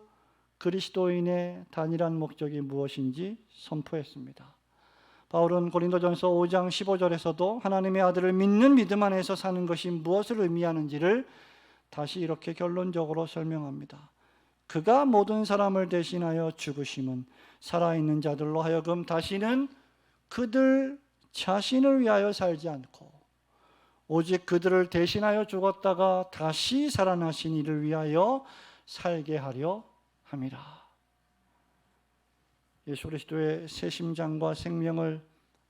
그리스도인의 단일한 목적이 무엇인지 선포했습니다. 바울은 고린도전서 5장 15절에서도 하나님의 아들을 믿는 믿음 안에서 사는 것이 무엇을 의미하는지를 다시 이렇게 결론적으로 설명합니다. 그가 모든 사람을 대신하여 죽으심은 살아있는 자들로 하여금 다시는 그들 자신을 위하여 살지 않고 오직 그들을 대신하여 죽었다가 다시 살아나신 이를 위하여 살게 하려 함이라. 예수 그리스도의 새 심장과 생명을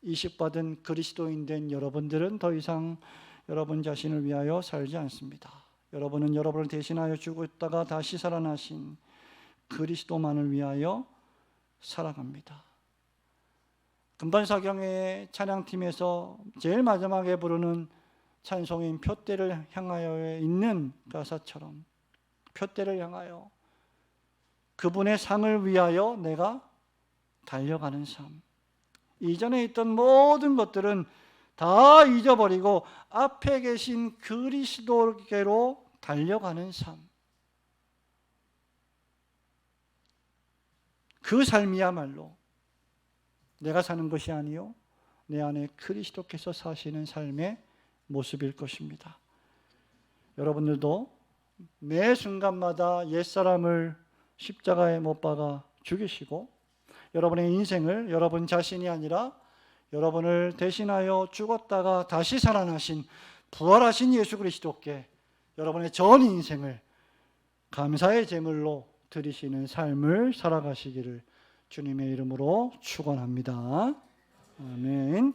이식받은 그리스도인 된 여러분들은 더 이상 여러분 자신을 위하여 살지 않습니다. 여러분은 여러분을 대신하여 죽었다가 다시 살아나신 그리스도만을 위하여 살아갑니다. 금반사경의 찬양팀에서 제일 마지막에 부르는 찬송인 표대를 향하여에 있는 가사처럼 표대를 향하여 그분의 상을 위하여 내가 달려가는 삶. 이전에 있던 모든 것들은 다 잊어버리고 앞에 계신 그리스도께로 달려가는 삶. 그 삶이야말로 내가 사는 것이 아니요 내 안에 그리스도께서 사시는 삶의 모습일 것입니다. 여러분들도 매 순간마다 옛사람을 십자가에 못 박아 죽이시고 여러분의 인생을 여러분 자신이 아니라 여러분을 대신하여 죽었다가 다시 살아나신 부활하신 예수 그리스도께 여러분의 전 인생을 감사의 제물로 드리시는 삶을 살아가시기를 주님의 이름으로 축원합니다. 아멘.